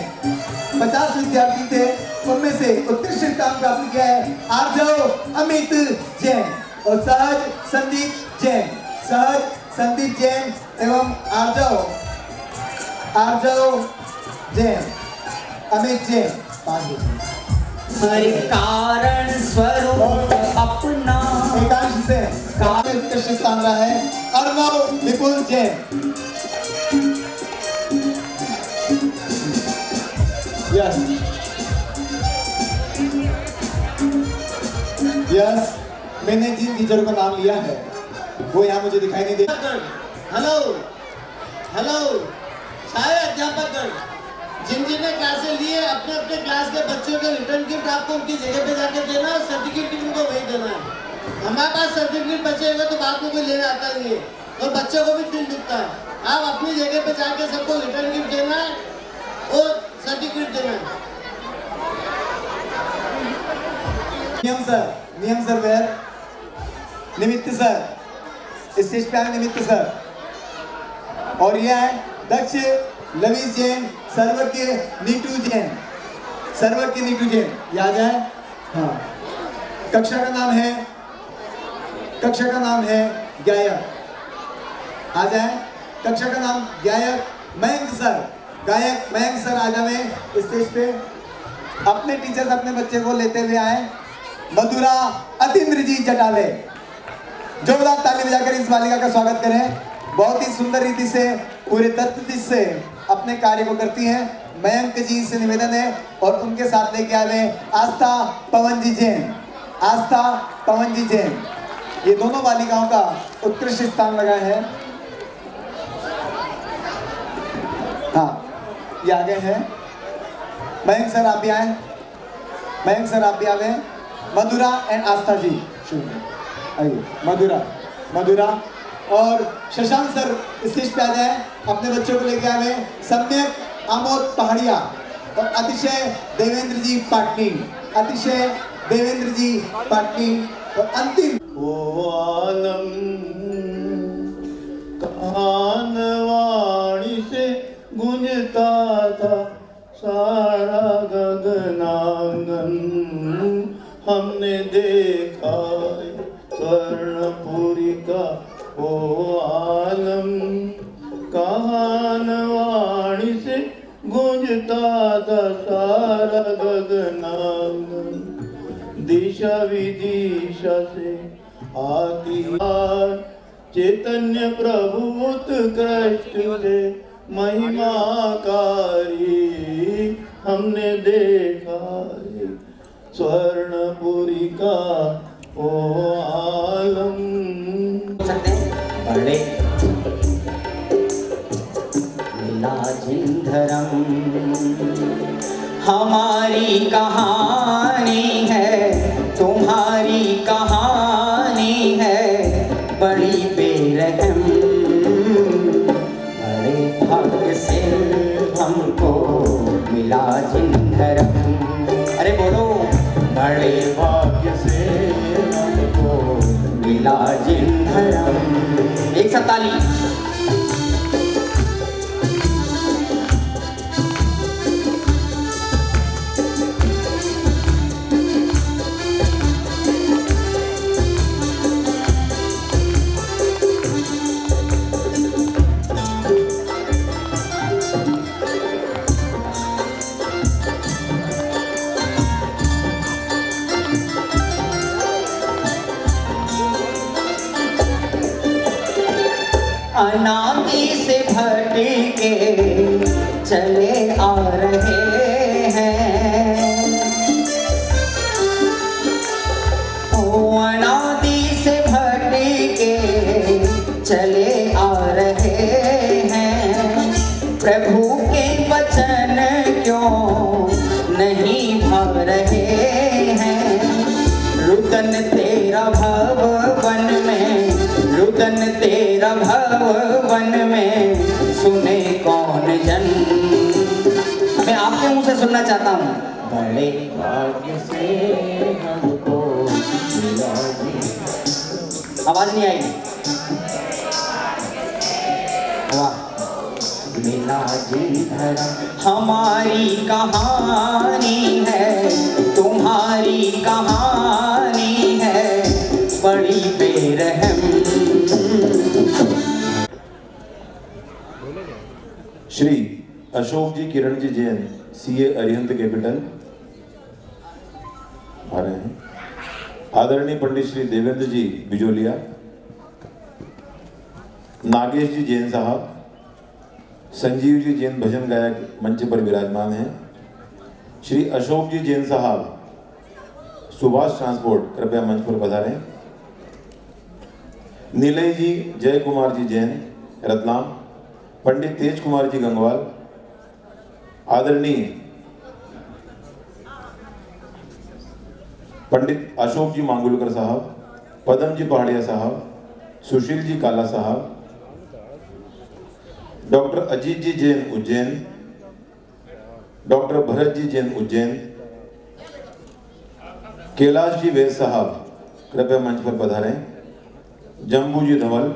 50 विद्यार्थी थे, उनमें से उत्कृष्ट स्थान प्राप्त किया है आर्जव अमित जैन और सहज संदीप जैन, सहज संदीप जैन एवं आर्जव जैन, अमित जैन। हर कारण स्वरूप अपना एकांश से काफी उत्कृष्ट स्थान रहा है अर्णव विपुल जैन। यस यस, मैंने जिन टीचरों का नाम लिया है वो यहाँ मुझे दिखाई नहीं दे। हेलो हेलो सारे अध्यापक जिन जिनने क्लासें लिए अपने अपने क्लास के बच्चों के रिटर्न गिफ्ट आपको उनकी जगह पे जाके देना है, सर्टिफिकेट उनको वही देना है। हमारे पास सर्टिफिकेट बचे हुए तो बात में कोई लेने आता नहीं है और बच्चों को भी दिल दुखता है। आप अपनी जगह पे जाके सबको रिटर्न गिफ्ट देना है और सर्टिफिकेट देना है। नियम सर वेर निमित्त सर स्टेज पे आए, निमित्त सर। और यह है दक्ष लवीज जैन, सर्वर के नीटू जैन, सर्वर के नीटू जैन, याद है? हाँ। कक्षा का नाम है गायक। आ जाए, कक्षा का नाम गायक मयंक सर, गायक मयंक सर आ जाए स्टेज पे। अपने टीचर्स अपने बच्चे को लेते हुए आए। मधुरा अतीन्द्र जी जटाले, जोरदार ताली बजाकर इस बालिका का स्वागत करें। बहुत ही सुंदर रीति से पूरे तत्व से अपने कार्य को करती हैं। मयंक जी से निवेदन है और उनके साथ लेके आए आस्था पवन जी जैन, आस्था पवन जी जैन। ये दोनों बालिकाओं का उत्कृष्ट स्थान लगा है। हाँ, ये आगे हैं। मयंक सर आप भी आए, मयंक सर आप भी आए। मधुरा एंड आस्था जी आइए। मधुरा और शशांक सर स्टेज पे आ जाए, अपने बच्चों को लेके आए। सम्यक आमोद पहाड़िया और अतिशय देवेंद्र जी पाटनी, अतिशय देवेंद्र जी पाटनी और अंतिम ओ आलम कानवाणी से गूंजता था सारा गगनांगन, हमने देखा स्वर्णपुरी का ओ आलम, कानवाणी से गूंजता था सारा गगनांगन, दिशा विदिशा से आती चैतन्य प्रभु उत्कृष्ट से महिमाकारी, हमने देखा स्वर्णपुरी का ओ आलम। बड़े नीलाजिंधरम हमारी कहानी है, तुम्हारी कहानी है, बड़ी बेरहम, बड़े भाग्य से हमको मिला जिंधरम। अरे बोलो, बड़े भाग्य से हमको मिला जिंधरम। एक साथ ताली। अनादि से भटके चले आ रहे हैं, ओ अनादि से भटके चले आ रहे हैं, प्रभु के वचन क्यों नहीं भा रहे हैं, रुदन तेरा भव वन में, रुदन तेरा भव वन में सुने कौन जन। मैं आपके मुंह से सुनना चाहता हूँ, बड़े भाग्य से हमको मिला जी। आवाज नहीं आई, वाह। मिला जिंधरम हमारी कहानी है, तुम्हारी कहानी है, बड़ी बेरहम। श्री अशोक जी किरण जी जैन सीए अरिहंत कैपिटल आ रहे हैं। आदरणीय पंडित श्री देवेंद्र जी बिजोलिया, नागेश जी जैन साहब, संजीव जी जैन भजन गायक मंच पर विराजमान हैं। श्री अशोक जी जैन साहब सुभाष ट्रांसपोर्ट कृपया मंच पर पधारें। नीलय जी जय कुमार जी जैन रतलाम, पंडित तेज कुमार जी गंगवाल, आदरणीय पंडित अशोक जी मांगुलकर साहब, पदम जी पहाड़िया साहब, सुशील जी काला साहब, डॉक्टर अजीत जी जैन उज्जैन, डॉक्टर भरत जी जैन उज्जैन, कैलाश जी वैद साहब कृपया मंच पर पधारें। जम्बू जी धवल,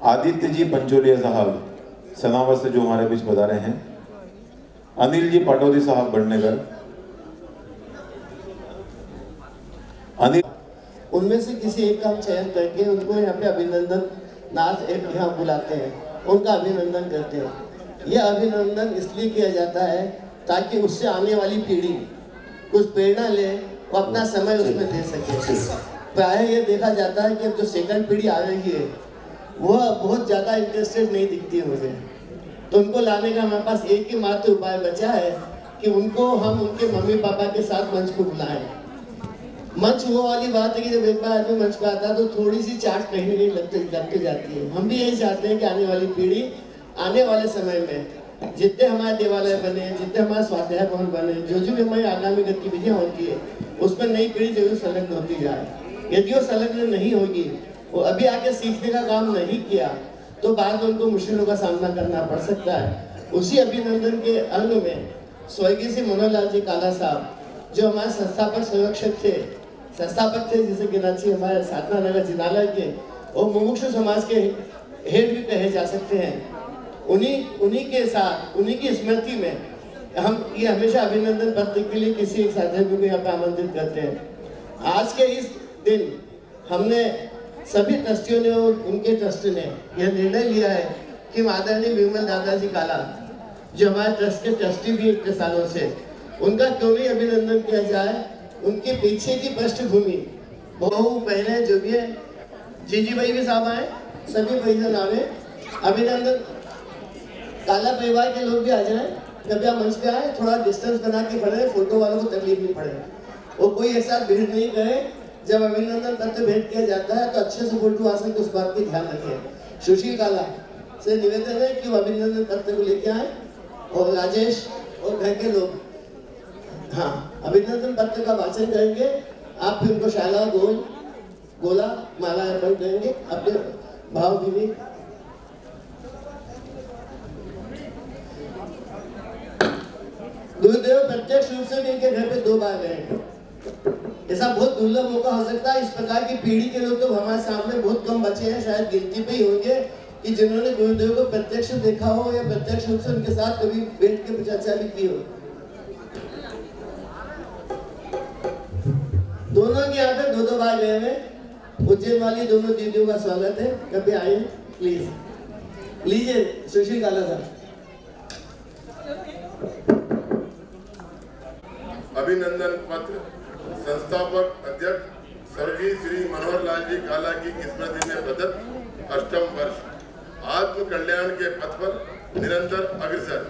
आदित्य जी पंचोलिया साहब सनावत से जो हमारे बीच पधारे हैं, अनिल जी पाटौदी साहब बड़नेगर, अनिल उनमें से किसी एक का हम चयन करके उनको यहाँ पे अभिनंदन नाथ एक यहाँ बुलाते हैं, उनका अभिनंदन करते हैं। यह अभिनंदन इसलिए किया जाता है ताकि उससे आने वाली पीढ़ी कुछ प्रेरणा ले, वो अपना समय उसमें दे सके। प्रायः ये देखा जाता है कि अब जो सेकंड पीढ़ी आ रही है वह बहुत ज़्यादा इंटरेस्टेड नहीं दिखती है मुझे, तो उनको लाने का हमारे पास एक ही मात्र उपाय बचा है कि उनको हम उनके मम्मी पापा के साथ मंच को बुलाएं। मंच वो वाली बात है कि जब एक बार आदमी मंच पे आता है तो थोड़ी सी चाट कहीं ना कहीं लगते जाती है। हम भी यही चाहते हैं कि आने वाली पीढ़ी आने वाले समय में जितने हमारे देवालय बने, जितने हमारे स्वाध्याय भवन बने, जो भी हमारी आगामी गतिविधियाँ होती है उसमें नई पीढ़ी जरूर संलग्न होती जाए। यदि वो संलग्न नहीं होगी, वो अभी आके सीखने का काम नहीं किया तो बाद में उनको मुश्किलों का सामना करना पड़ सकता है। उसी अभिनंदन के अंग में स्वर्गीय श्री मनोहर लाल जी काला साहब जो हमारे संस्थापक संरक्षक थे, संस्थापक थे जिसे गिना चाहिए हमारे साधना नगर जिनालय के, और मुमुक्षु समाज के हेड भी कहे जा सकते हैं। उन्हीं के साथ, उन्हीं की स्मृति में हम ये हमेशा अभिनंदन पत्र के लिए किसी एक साधक को यहाँ पे आमंत्रित करते हैं। आज के इस दिन हमने सभी ट्रस्टियों ने और उनके ट्रस्ट ने यह निर्णय लिया है कि आदरणीय विमल दादाजी काला, जो हमारे ट्रस्ट के ट्रस्टी भी इतने सालों से, उनका क्यों नहीं अभिनंदन किया जाए। उनके पीछे की पृष्ठभूमि बहु पहले जो भी है, जीजी भाई भी साहब आए, सभी भाईजान आवे, अभिनंदन। काला परिवार के लोग भी आ जाएं, कृपया मंच पे आए, थोड़ा डिस्टेंस बना के खड़े, फोटो वालों को तकलीफ नहीं पड़े, और कोई ऐसा भीड़ नहीं करे। जब अभिनंदन पत्र भेंट किया जाता है तो अच्छे से फोटो आ सके, उस बात की ध्यान रखें। सुशील काला से निवेदन है कि वो अभिनंदन पत्र को लेके आए, और राजेश और घर के लोग अभिनंदन पत्र का वाचन करेंगे। आप फिर उनको शाला गोला माला अर्पण करेंगे अपने भाव भीवी। गुरुदेव प्रत्यक्ष रूप से भी इनके घर पे 2 बार गए। ऐसा बहुत दुर्लभ मौका हो सकता है। इस प्रकार की पीढ़ी के लोग तो हमारे सामने बहुत कम बचे हैं, शायद गिनती पे ही होंगे कि जिन्होंने गुरुदेव को प्रत्यक्ष देखा हो या प्रत्यक्ष रूप से उनके साथ कभी बैठ के चर्चा भी की हो। दोनों के यहाँ पे 2 बार गए हैं। उज्जैन वाली दोनों दीदियों का स्वागत है, कभी आए प्लीज। लीजिए सुशील काला साहब। अभिनंदन पत्र संस्थापक अध्यक्ष स्वर्गीय श्री मनोहर लाल जी काला की स्मृति में प्रदत्त 8वां वर्ष। आत्म कल्याण के पथ पर निरंतर अग्रसर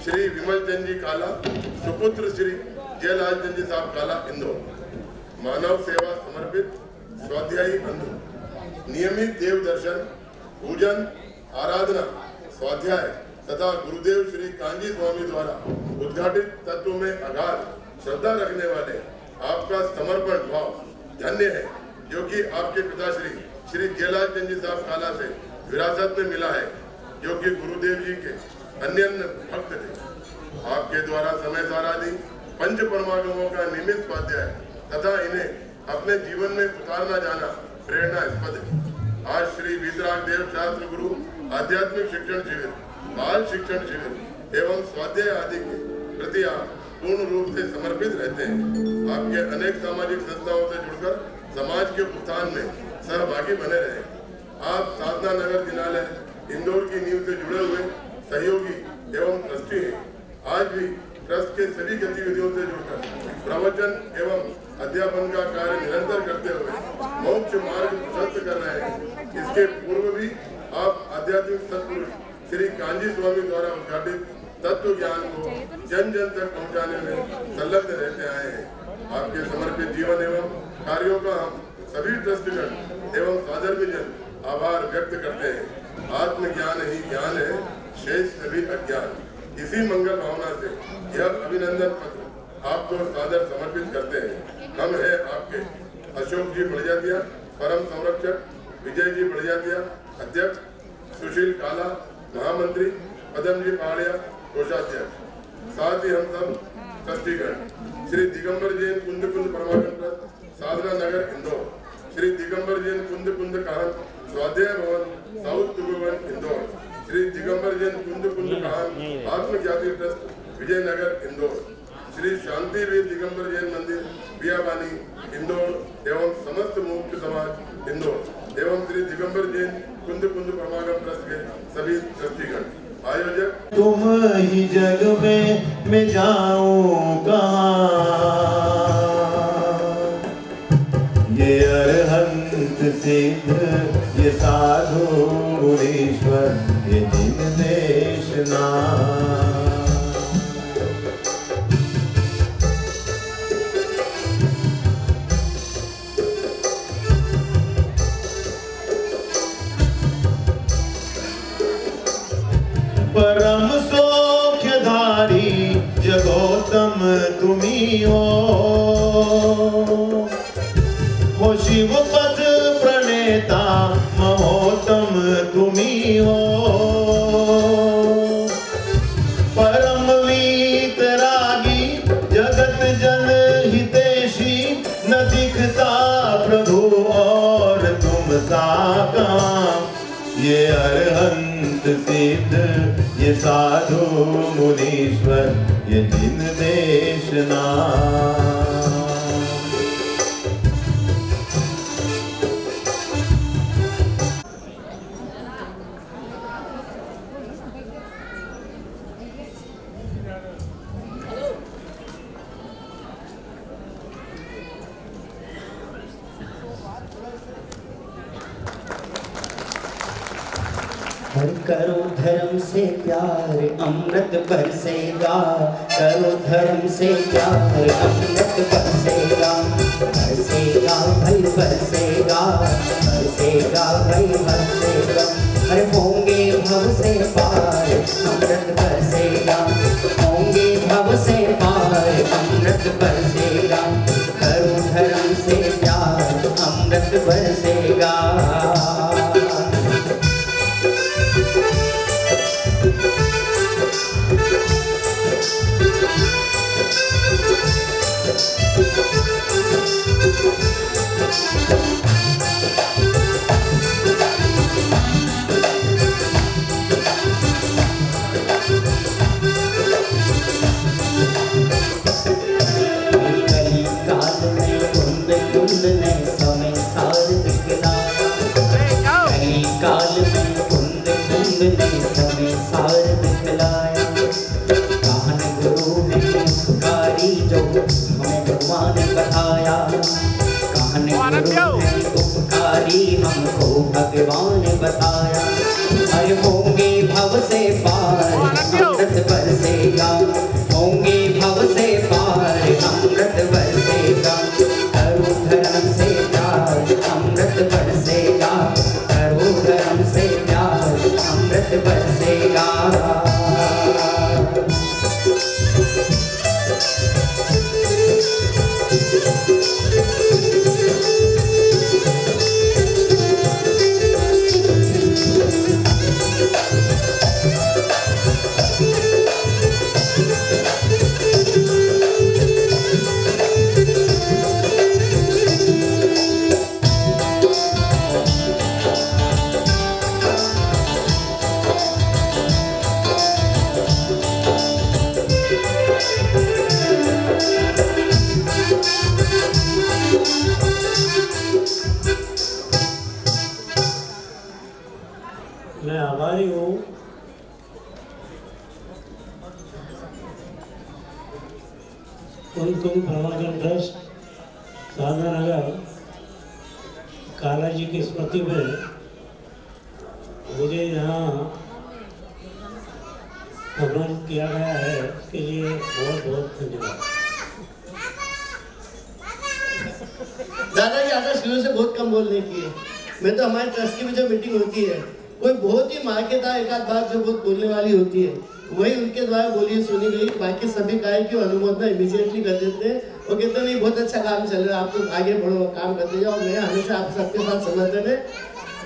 श्री विमल चंद जी काला, सुपुत्र श्री जयलाल चंद जी साहब काला, इंदौर। मानव सेवा समर्पित स्वाध्यायी बंधु, नियमित देव दर्शन, पूजन, आराधना, स्वाध्याय तथा गुरुदेव श्री कांजी स्वामी द्वारा उद्घाटित तत्व में अगाध श्रद्धा रखने वाले आपका समर्पण भाव धन्य है, जो कि आपके पिताश्री श्री जयलाल चंद जी साहब काला से विरासत में मिला है, जो कि गुरुदेव जी के अन्य भक्त थे। आपके द्वारा समय सारादी पंच परमागमों का नियमित स्वाध्याय तथा इन्हें अपने जीवन में उतारना जाना प्रेरणास्पद है। आज श्री वीतराग देव शास्त्र गुरु आध्यात्मिक शिक्षण शिविर, बाल शिक्षण शिविर एवं स्वाध्याय आदि के प्रति आप पूर्ण रूप से समर्पित रहते हैं। आपके अनेक सामाजिक संस्थाओं से जुड़कर समाज के उत्थान में सहभागी बने रहे। आप साधना नगर जिनालय इंदौर की नींव से जुड़े हुए सहयोगी एवं ट्रस्टी हैं। आज भी ट्रस्ट के सभी गतिविधियों से जुड़कर प्रवचन एवं अध्यापन का कार्य निरंतर करते हुए मोक्ष मार्ग प्रशस्त कर रहे हैं। इसके पूर्व भी आप आध्यात्मिक सत्पुरुष श्री कांजी स्वामी द्वारा उद्घाटित तत्व ज्ञान को जन जन तक पहुंचाने में संलग्न रहते आए हैं। आपके समर्पित जीवन एवं कार्यों का हम सभी ट्रस्टगण एवं साधर्मजन आभार व्यक्त करते हैं। आत्मज्ञान ही ज्ञान है, शेष सभी अज्ञान। इसी मंगल भावना से यह अभिनंदन पत्र आपको सादर समर्पित करते हैं। हम हैं आपके अशोक जी बढ़ियादिया परम संरक्षक, विजय जी बढ़ियादिया अध्यक्ष, सुशील काला महामंत्री, पदम जी पहाड़िया कोषाध्यक्ष, साथ ही हम सब ट्रस्टीगण श्री दिगंबर जैन कुंद परमागम ट्रस्ट साधना नगर इंदौर, श्री दिगंबर जैन कुंद काहन स्वाध्याय भवन साउथ त्रिभुवन इंदौर, श्री दिगंबर जैन कुंद काहन आत्मज्ञाति ट्रस्ट विजयनगर इंदौर, श्री शांतिवीर दिगंबर जैन मंदिर बियाबानी इंदौर एवं समस्त मुक्त समाज इंदौर एवं श्री दिगंबर जैन कुंद परमागम ट्रस्ट के सभी ट्रस्टीगण। आयोजक तुम ही जग में मैं जाऊं कहाँ, ये अरहंत सिद्ध ये साधु गुणेश्वर ये जिन देशना। परम सौख्यधारी जगोत्तम तुम्ही हो शिव पद प्रणेता महोत्तम तुम्ही हो। परम वीतरागी जगत जन सिद्ध ये साधु मुनीश्वर ये जिन देशना। करो धर्म से प्यार अमृत बरसेगा, करो धर्म से प्यार अमृत बरसेगा, बरसेगा भाई बरसेगा, बरसेगा भाई बरसेगा। अरे होंगे भव से पार अमृत बरसेगा, होंगे भव से पार अमृत बरसेगा, करो धर्म से प्यार अमृत बरसेगा। उपकारी हमको भगवान बताया, अरे होंगे भव से पार अमृत बरसेगा, होंगे भव से पार अमृत बरसेगा, करो धर्म से प्यार अमृत बरसेगा, करो धर्म से प्यार अमृत बरसेगा। मैं आभारी हूँ कुमकुम परमागम ट्रस्ट साधना नगर काला जी की स्मृति में मुझे यहाँ सम्मानित किया गया है, उसके लिए बहुत बहुत धन्यवाद। दादाजी आपने शुरू से बहुत कम बोलने की है। मैं तो हमारे ट्रस्ट की भी जो मीटिंग होती है कोई बहुत ही मार्केदार एक आध बात जो बहुत बोलने वाली होती है वही उनके द्वारा बोली सुनी गई, बाकी सभी कार्य की अनुमोदना इमीडिएटली कर देते हैं। वो कहते नहीं बहुत अच्छा काम चल रहा है, आप तो आगे बढ़ो, काम करते जाओ, मैं हमेशा आप सबके साथ समर्थन है।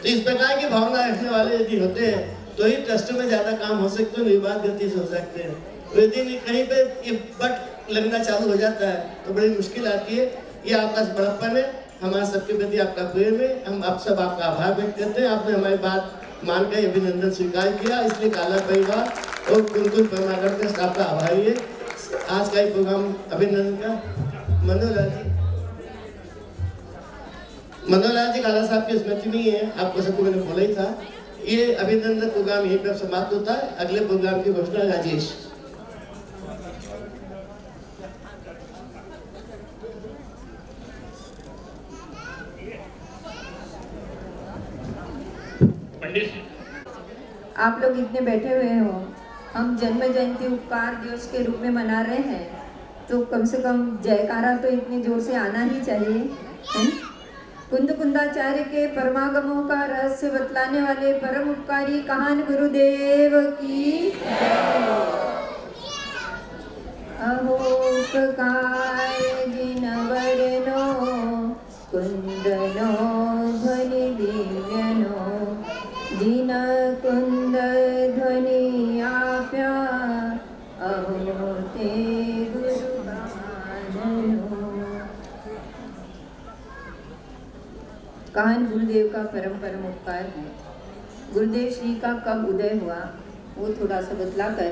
तो इस प्रकार की भावना रखने वाले यदि होते हैं तो ही ट्रस्ट में ज्यादा काम हो सकते हैं, निर्बाध गति से हो सकते हैं। तो यदि कहीं पे ये बट लगना चालू हो जाता है तो बड़ी मुश्किल आती है। ये आपका बड़प्पन है, हमारे सबके प्रति आपका प्रेम है, हम आप सब आपका आभार व्यक्त करते हैं। आपने हमारी बात मानकर अभिनंदन स्वीकार किया, इसलिए काला परिवार और कुमकुम परमागम ट्रस्ट आपका आभारी है। आज का ये प्रोग्राम अभिनंदन का मनोहरलाल जी काला साहब की स्मृति में ही है, आपको सबको मैंने बोला ही था। ये अभिनंदन प्रोग्राम यहीं पर समाप्त होता है। अगले प्रोग्राम की घोषणा राजेश। आप लोग इतने बैठे हुए हो, हम जन्म जयंती उपकार दिवस के रूप में मना रहे हैं, तो कम से कम जयकारा तो इतने जोर से आना ही चाहिए। कुंद कुंदाचार्य के परमागमों का रहस्य बतलाने वाले परम उपकारी काहन गुरुदेव की अहोपकार जिनवरनो कुंदनो ध्वनि दिव्यनो दिन कुंद ध्वनि आप्या अहो ते गुरु काहन गुरुदेव का परम परम उपकार है। गुरुदेव श्री का कब उदय हुआ वो थोड़ा सा बतलाकर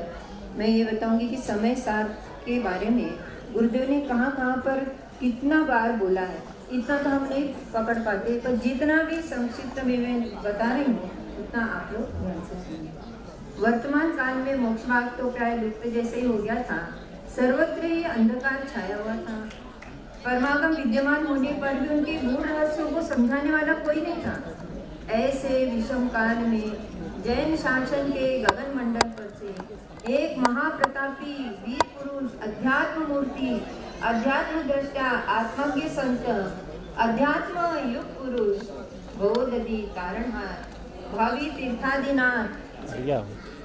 मैं ये बताऊंगी कि समय सार के बारे में गुरुदेव ने कहाँ पर कितना बार बोला है, इतना तो हम नहीं पकड़ पाते, पर जितना भी संक्षिप्त में मैं बता रही हूँ उतना आप लोग ध्यान से सुनिए। वर्तमान काल में मोक्ष मार्ग तो प्राय लुप्त जैसे ही हो गया था, सर्वत्र ही अंधकार छाया हुआ था। परमागम विद्यमान होने पर भी उनके गूढ़ रहस्यों को समझाने वाला कोई नहीं था। ऐसे विषम काल में जैन शासन के गगन मंडल पर से एक महाप्रतापी वीर पुरुष, अध्यात्म मूर्ति, अध्यात्म दृष्टा, आत्मज्ञ संत, अध्यात्म युग पुरुष, बोधि तारणहार, भावी तीर्थादिनाथ,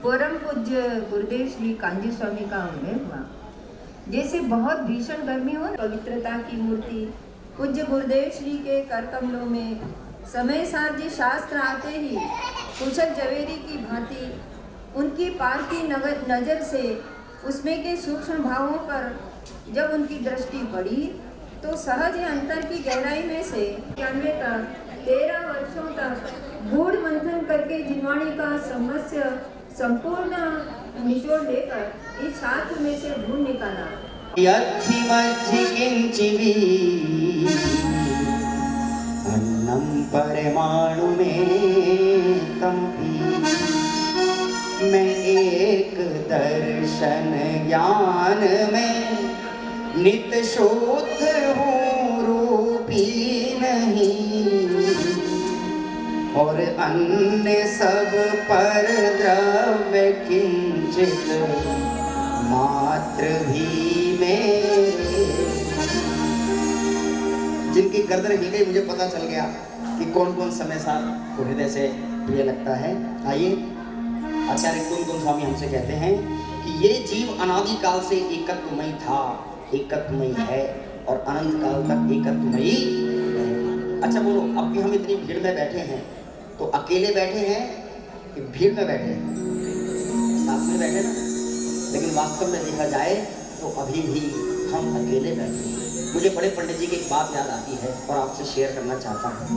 परम पूज्य गुरुदेव श्री कांजी स्वामी का उदय हुआ। जैसे बहुत भीषण गर्मी हो, पवित्रता की मूर्ति पूज्य गुरुदेव श्री के कर कमलों में समय सार जी शास्त्र आते ही कुशल जवेरी की भांति उनकी पार की नजर से उसमें के सूक्ष्म भावों पर जब उनकी दृष्टि पड़ी तो सहज अंतर की गहराई में से 13 वर्षों तक गूढ़ मंथन करके जिनवाणी का समस्या संपूर्ण निचोड़ लेकर इस शास्त्र में से ढूंढ निकाला। अन्नम परमाणु में कंपी, मैं एक दर्शन ज्ञान में नित शुद्ध हूँ, रूपी नहीं, और अन्य सब पर द्रव्य किंचित मात्र भी मेरे। जिनकी गर्दन हिल गई मुझे पता चल गया कि कौन कौन समय सार को हृदय से प्रिय लगता है। आइए, आचार्य कुंदकुंद स्वामी हमसे कहते हैं कि ये जीव अनादि काल से एकत्वमयी था, एकत्वमयी है और अनंत काल तक एकत्वमयी है। अच्छा बोलो, अब भी हम इतनी भीड़ में बैठे हैं तो अकेले बैठे हैं कि भीड़ में बैठे हैं? साथ में बैठे ना, लेकिन वास्तव में देखा जाए तो अभी भी हम अकेले बैठे हैं। मुझे बड़े पंडित जी की एक बात याद आती है और आपसे शेयर करना चाहता हूँ।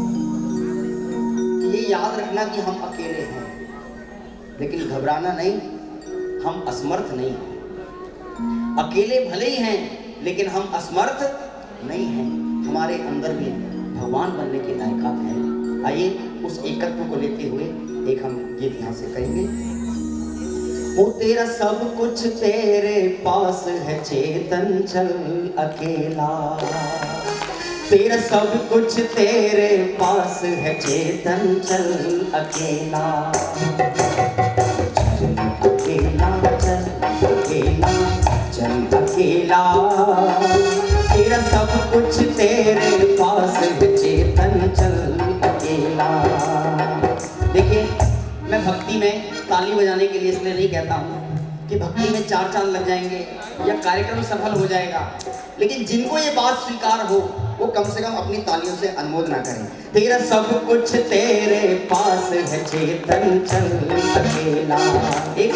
ये याद रखना कि हम अकेले हैं, लेकिन घबराना नहीं, हम असमर्थ नहीं हैं। अकेले भले ही हैं लेकिन हम असमर्थ नहीं हैं। हमारे अंदर भी भगवान बनने की लायकात है। आइए उस एकत्व को लेते हुए एक हम गीत यहाँ से कहेंगे। वो तेरा सब कुछ तेरे पास है चेतन, चल अकेला। तेरा सब कुछ तेरे पास है चेतन, चल अकेला। चल अकेला, चल अकेला, चल अकेला। तेरा सब कुछ तेरे पास है चेतन, चल अकेला। देखिए, मैं भक्ति में ताली बजाने के लिए इसलिए नहीं कहता हूँ कि भक्ति में 4 चांद लग जाएंगे या कार्यक्रम सफल हो जाएगा, लेकिन जिनको ये बात स्वीकार हो वो कम से कम अपनी तालियों से अनुमोदन करें। तेरा सब कुछ तेरे पास है चेतन, चल अकेला। एक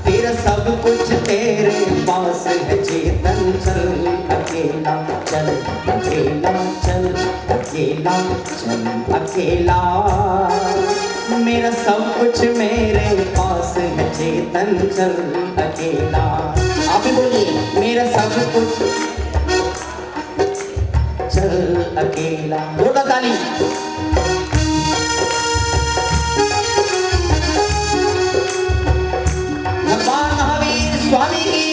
तेरा सब कुछ तेरे पास है चेतन, चल अकेला। चल अकेला, चल अकेला, चल अकेला। मेरा सब कुछ मेरे पास है चेतन, चल अकेला। आप ही बोलिए, मेरा सब कुछ चल अकेला। जोरदार ताली। भगवान महावीर स्वामी की।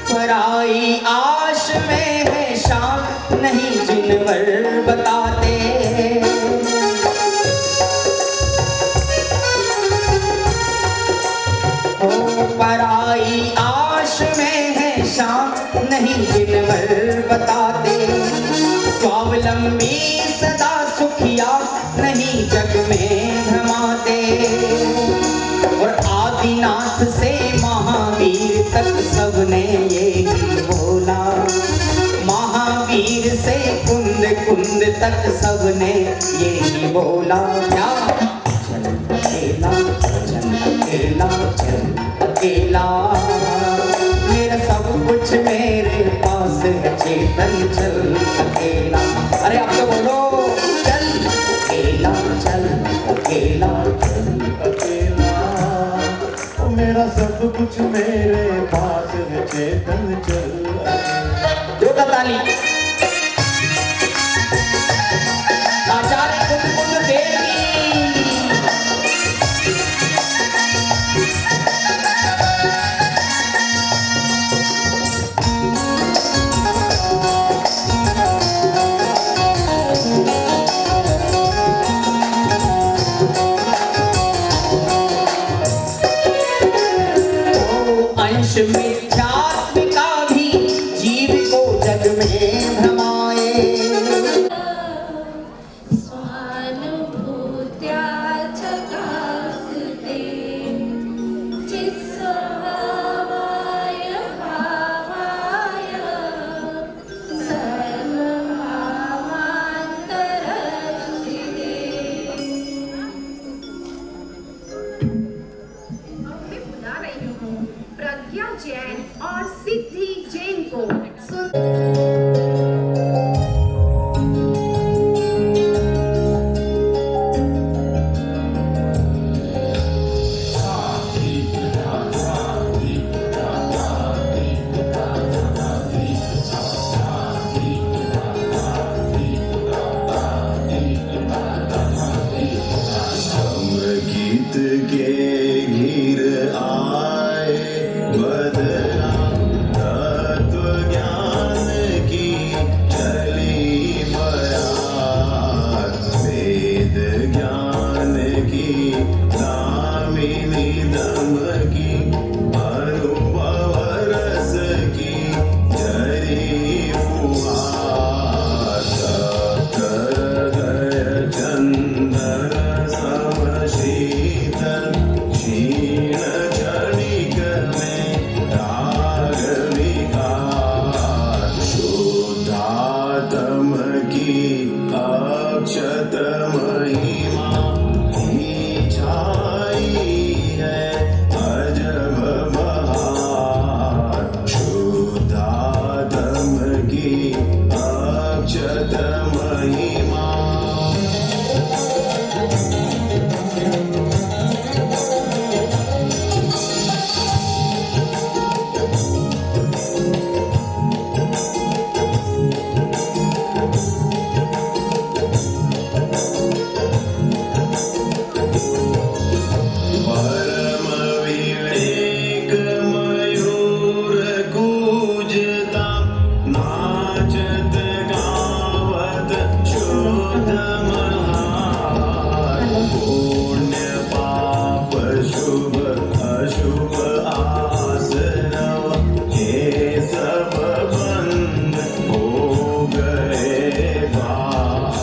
पराई आश में है शाम, नहीं जिनवर बताते। पराई आश में है शाम, नहीं जिनवर बताते। स्वावलंबी सदा सुखिया, नहीं जग में भ्रमाते। और आदिनाथ से महावीर तक सबने ये ही बोला, महावीर से कुंद तक सबने यही बोला क्या, चल अकेला चल अकेला चल अकेला, मेरा सब कुछ मेरे पास है चेतन चल अकेला। अरे आप तो बोलो चल अकेला चल अकेला चल अकेला, मेरा सब कुछ मेरे पास है चेतन चल। दो ताली। आचार्य कुंद देवी अंश मिथ्यात्म का भी जीव को जग में भ्रमाए, प्रज्ञा जैन और सिद्धि जैन को गीत के घिर आए बदला तत्व ज्ञान की चली बयान, वेद ज्ञान की दामिनी दम की अनुभव रस की जरी फुहार, कर गए चंदन सम शीतल क्षीण क्षणिक में राग विकार, शुद्धात्म की अक्षत महिमा ही छाई है अजब बहार, शुद्धात्म की अक्षत महिमा। परम विवेक मयूर कूजता, नाचत गावत शुद्ध महार, पुण्य पाप शुभ अशुभ आसनव ये सब बंद हो गए पार।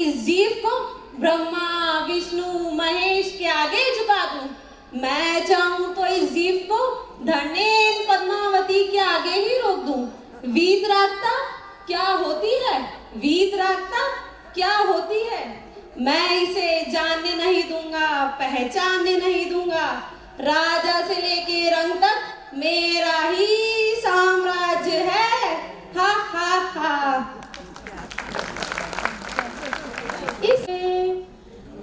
इस जीव को ब्रह्मा विष्णु महेश के आगे झुका दूं। मैं चाहूं तो इस जीव को धनेन पद्मावती के आगे ही रोक दूं। वीतरागता क्या होती है, वीतरागता क्या होती है, मैं इसे जानने नहीं दूंगा, पहचानने नहीं दूंगा। राजा से लेके रंग तक मेरा ही साम्राज्य है। हा हा हा।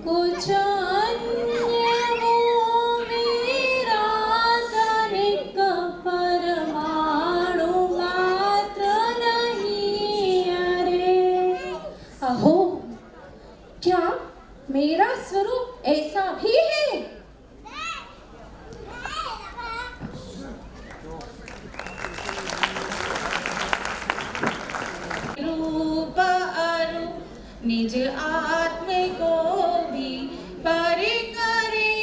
कुछ अन्य वो मेरा तनिक परमाणु मात्र नहीं। अरे अहो, क्या मेरा स्वरूप ऐसा भी है? रूप अरूप निज आत्म को भी परि करे,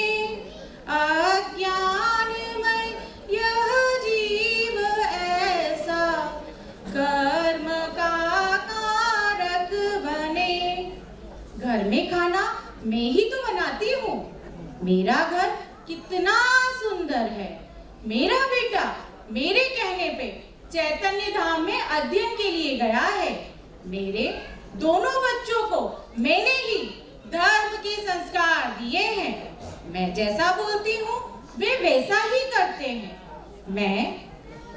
अज्ञानमय यह जीव ऐसा कर्म का कारक बने। घर में खाना मैं ही तो बनाती हूँ। मेरा घर कितना सुंदर है, मेरा बेटा मेरे कहने पे चैतन्य धाम में अध्ययन के लिए गया है। मेरे दोनों बच्चों को मैंने ही धर्म के संस्कार दिए हैं। मैं जैसा बोलती हूँ वे वैसा ही करते हैं। मैं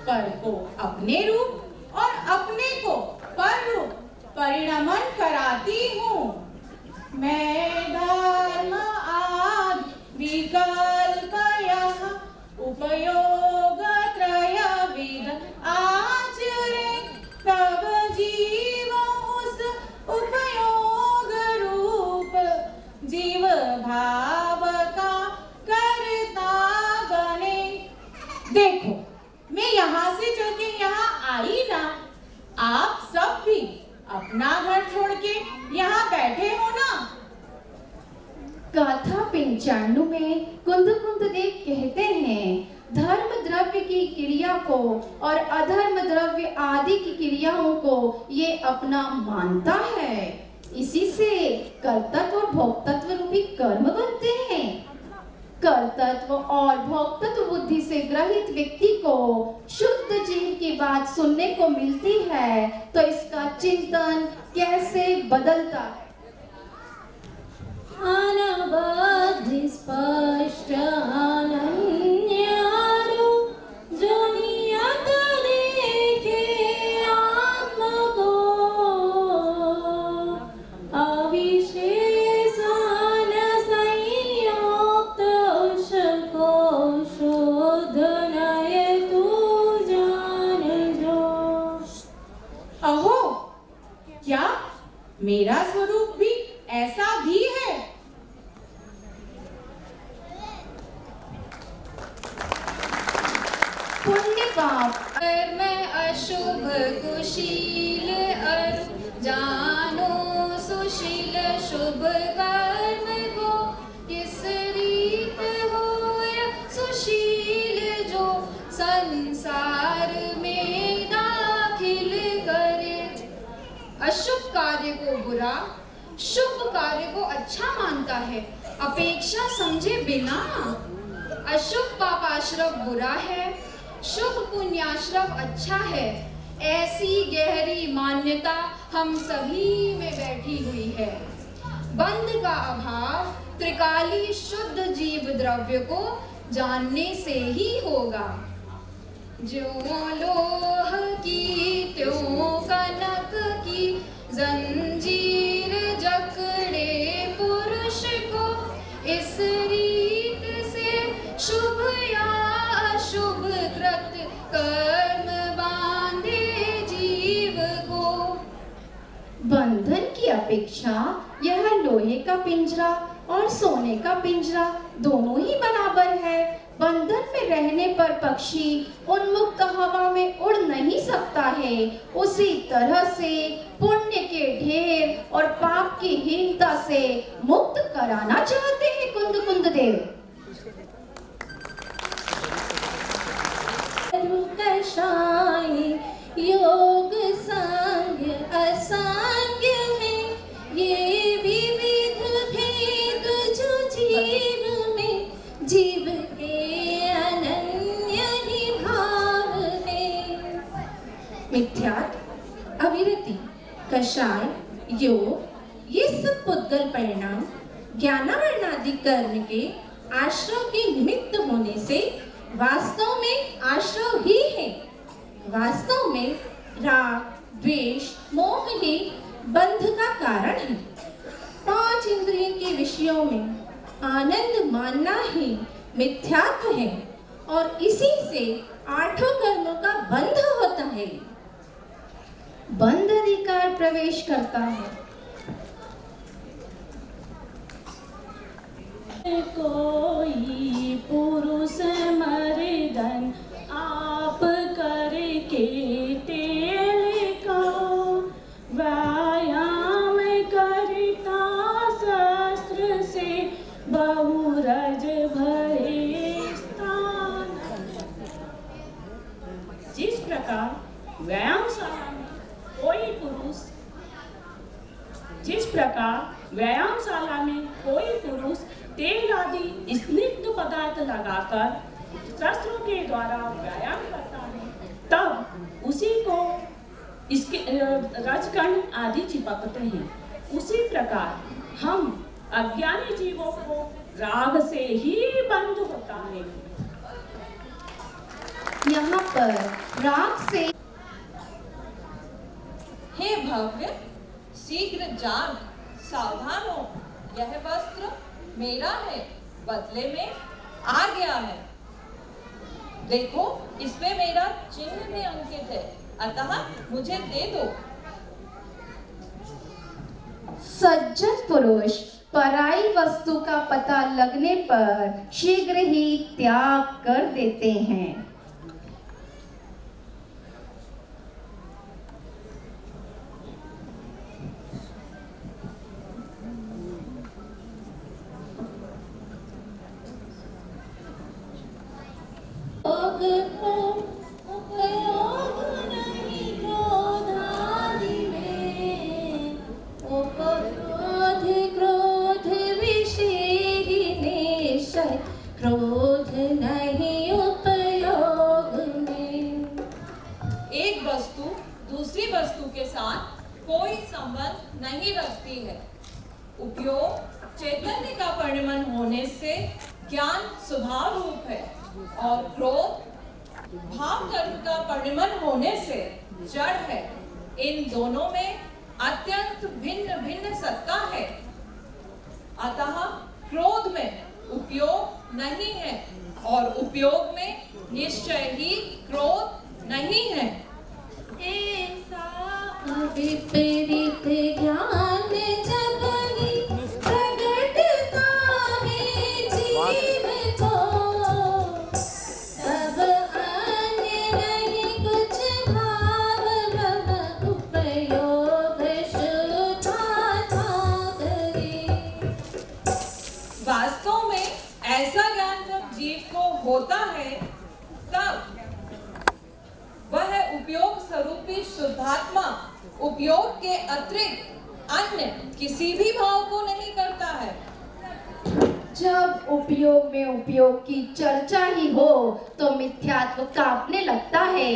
पर को अपने रूप और अपने को पर रूप परिणमन कराती हूँ। मैं धर्म आदि विकल्प यह उपयोग त्रय विद आचरे तब जीव उस उपयोग रूप जीव भाव का करता बने। देखो मैं यहाँ से चल के यहाँ आई ना, आप सब भी अपना घर छोड़ के यहाँ बैठे हो ना। गाथा 95 में कुंद देव कहते हैं, धर्म द्रव्य की क्रिया को और अधर्म द्रव्य आदि की क्रियाओं को ये अपना मानता है। इसी से कर्तव्य और भोक्तत्व रूपी कर्म बनते हैं। कर्तव्य और भोक्तत्व बुद्धि से ग्रहित व्यक्ति को शुद्ध जीव की बात सुनने को मिलती है तो इसका चिंतन कैसे बदलता है। अनबद्ध स्पष्ट अनन्यारो जो नियत देखे आत्म को अविशेष संयुक्त उसको शुद्ध नय तू जान जो। अहो क्या मेरा स्वरूप भी ऐसा भी है? पुण्य पाप कर्म अशुभ कुशील अरु जानो सुशील शुभ कर्म को किस रीत हो सुशील जो संसार में दाखिल करे। अशुभ कार्य को बुरा, शुभ कार्य को अच्छा मानता है अपेक्षा समझे बिना। अशुभ पापाश्रव बुरा है, शुभ पुण्याश्रव अच्छा है। ऐसी गहरी मान्यता हम सभी में बैठी हुई है। बंध का अभाव त्रिकाली शुद्ध जीव द्रव्य को जानने से ही होगा। ज्यों लोह की त्यों कनक की जंजीर जकड़े पुरुष को इस रीत से शुभ या अशुभ कृत कर्म बांधे जीव को। बंधन की अपेक्षा यह लोहे का पिंजरा और सोने का पिंजरा दोनों ही बराबर है। बंधन में रहने पर पक्षी उन्मुक्त हवा में उड़ नहीं सकता है, उसी तरह से पुण्य के ढेर और पाप की हीनता से मुक्त कराना चाहते हैं कुंद देव। योग संग असंग है ये विविध भेद जो जीव में जीव के अनन्य ही भाव है। मिथ्यात्व, अविरति, कषाय, योग ये सब पुद्गल परिणाम ज्ञानावरणादि कर्म के आश्रव के निमित्त होने से वास्तव में आश्रव ही है। वास्तव में राग, द्वेष, मोह ही बंध का कारण है। 5 इंद्रियों के विषयों में आनंद मानना ही मिथ्यात्व है और इसी से 8 कर्मों का बंध होता है। बंध अधिकार प्रवेश करता है। कोई पुरुष मर्दन आप करके तेल का व्यायाम करता शस्त्र से बहुरज भरे स्थान। जिस प्रकार व्यायामशाला में कोई पुरुष तेल आदि स्निग्ध पदार्थ लगाकर शस्त्रों के द्वारा व्यायाम करता है, तब उसी को इसके रजकण आदि चिपकते हैं। उसी प्रकार हम अज्ञानी जीवों को राग से ही बंध होता है। यहाँ पर राग से हे भव्य, शीघ्र जान, सावधान हो, यह वस्त्र मेरा है, बदले में आ गया है। देखो, इसमें मेरा चिन्ह भी अंकित है, अतः मुझे दे दो। सज्जन पुरुष पराई वस्तु का पता लगने पर शीघ्र ही त्याग कर देते हैं। क्रोध नहीं उपयोग में। एक वस्तु दूसरी वस्तु के साथ कोई संबंध नहीं रखती है। उपयोग चैतन्य का परिणमन होने से ज्ञान स्वभाव रूप है और क्रोध भाव कर्म का परिणमन होने से जड़ है। इन दोनों में अत्यंत भिन्न भिन्न सत्ता है, अतः क्रोध में उपयोग नहीं है और उपयोग में निश्चय ही क्रोध नहीं है। ऐसा विपरीत ज्ञान जब ही प्रगटता है जीव को, तब अन्य नहीं कुछ भाव वह उपयोग शुद्धात्मा करे। वास्तव में ऐसा ज्ञान जब जीव को होता है, तब वह उपयोग स्वरूपी शुद्धात्मा उपयोग के अतिरिक्त अन्य किसी भी भाव को नहीं करता है। जब उपयोग में उपयोग की चर्चा ही हो तो मिथ्यात्व कांपने लगता है।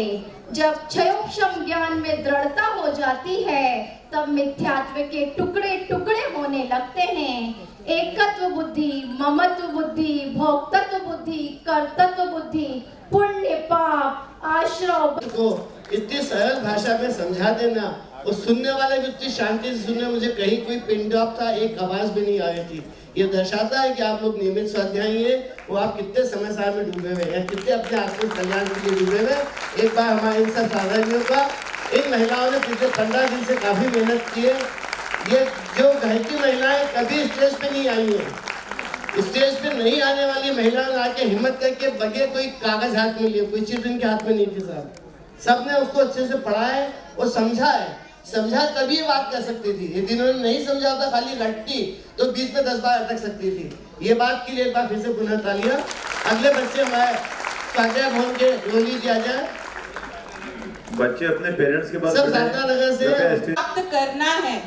जब क्षयोक्षम ज्ञान में दृढ़ता हो जाती है, तब मिथ्यात्व के टुकड़े टुकड़े होने लगते हैं। एकत्व बुद्धि, ममत्व बुद्धि, भोक्तत्व बुद्धि, कर्तत्व बुद्धि, पुण्य पाप आश्रव को इतनी सरल भाषा में समझा देना, और सुनने वाले भी इतनी शांति से सुनने। मुझे कहीं कोई पिन ड्रॉप था, एक आवाज भी नहीं आ रही थी। ये दर्शाता है कि आप लोग नियमित स्वाध्यायी हैं, वो आप कितने समझदार में डूबे हुए हैं, कितने अपने आत्मिक कल्याण के लिए डूबे हुए। एक बार हमारे इन सब साधकियों का, इन महिलाओं ने पिछले 15 दिन से काफी मेहनत की है। ये जो बहती महिलाएं कभी स्टेज पे नहीं आई हैं, स्टेज पे नहीं आने वाली महिलाओं ने आके हिम्मत करके बगैर कोई कागज हाथ में लिए, कोई चीज इनके हाथ में नहीं थी साहब, सबने उसको अच्छे से पढ़ा है और समझा है। समझा तभी बात कर सकती थी। यदि इन्होंने नहीं समझा होता, खाली रटती, तो बीच में 10 बार अटक सकती थी। ये बात के लिए एक बार फिर से पुनः तालियां। अगले बच्चे हमारे स्वाध्याय भवन के रोली दिया जाए। बच्चे अपने पेरेंट्स के बाद सब साधना नगर से प्राप्त करना है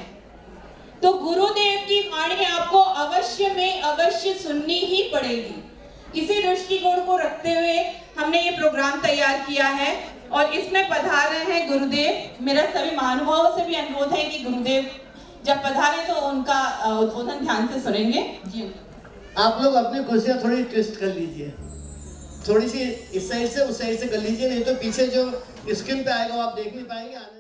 तो गुरुदेव की वाणी आपको अवश्य में अवश्य सुननी ही पड़ेगी। इसी दृष्टिकोण को रखते हुए हमने ये प्रोग्राम तैयार किया है और इसमें पधार रहे हैं गुरुदेव। मेरा सभी महानुभावों से भी अनुरोध है कि गुरुदेव जब पधारे तो उनका उद्बोधन ध्यान से सुनेंगे। जी, आप लोग अपनी कुर्सियां थोड़ी ट्विस्ट कर लीजिए, थोड़ी सी इस साइड से उस साइड से कर लीजिए, नहीं तो पीछे जो स्क्रीन पे आएगा वो आप देख नहीं पाएंगे।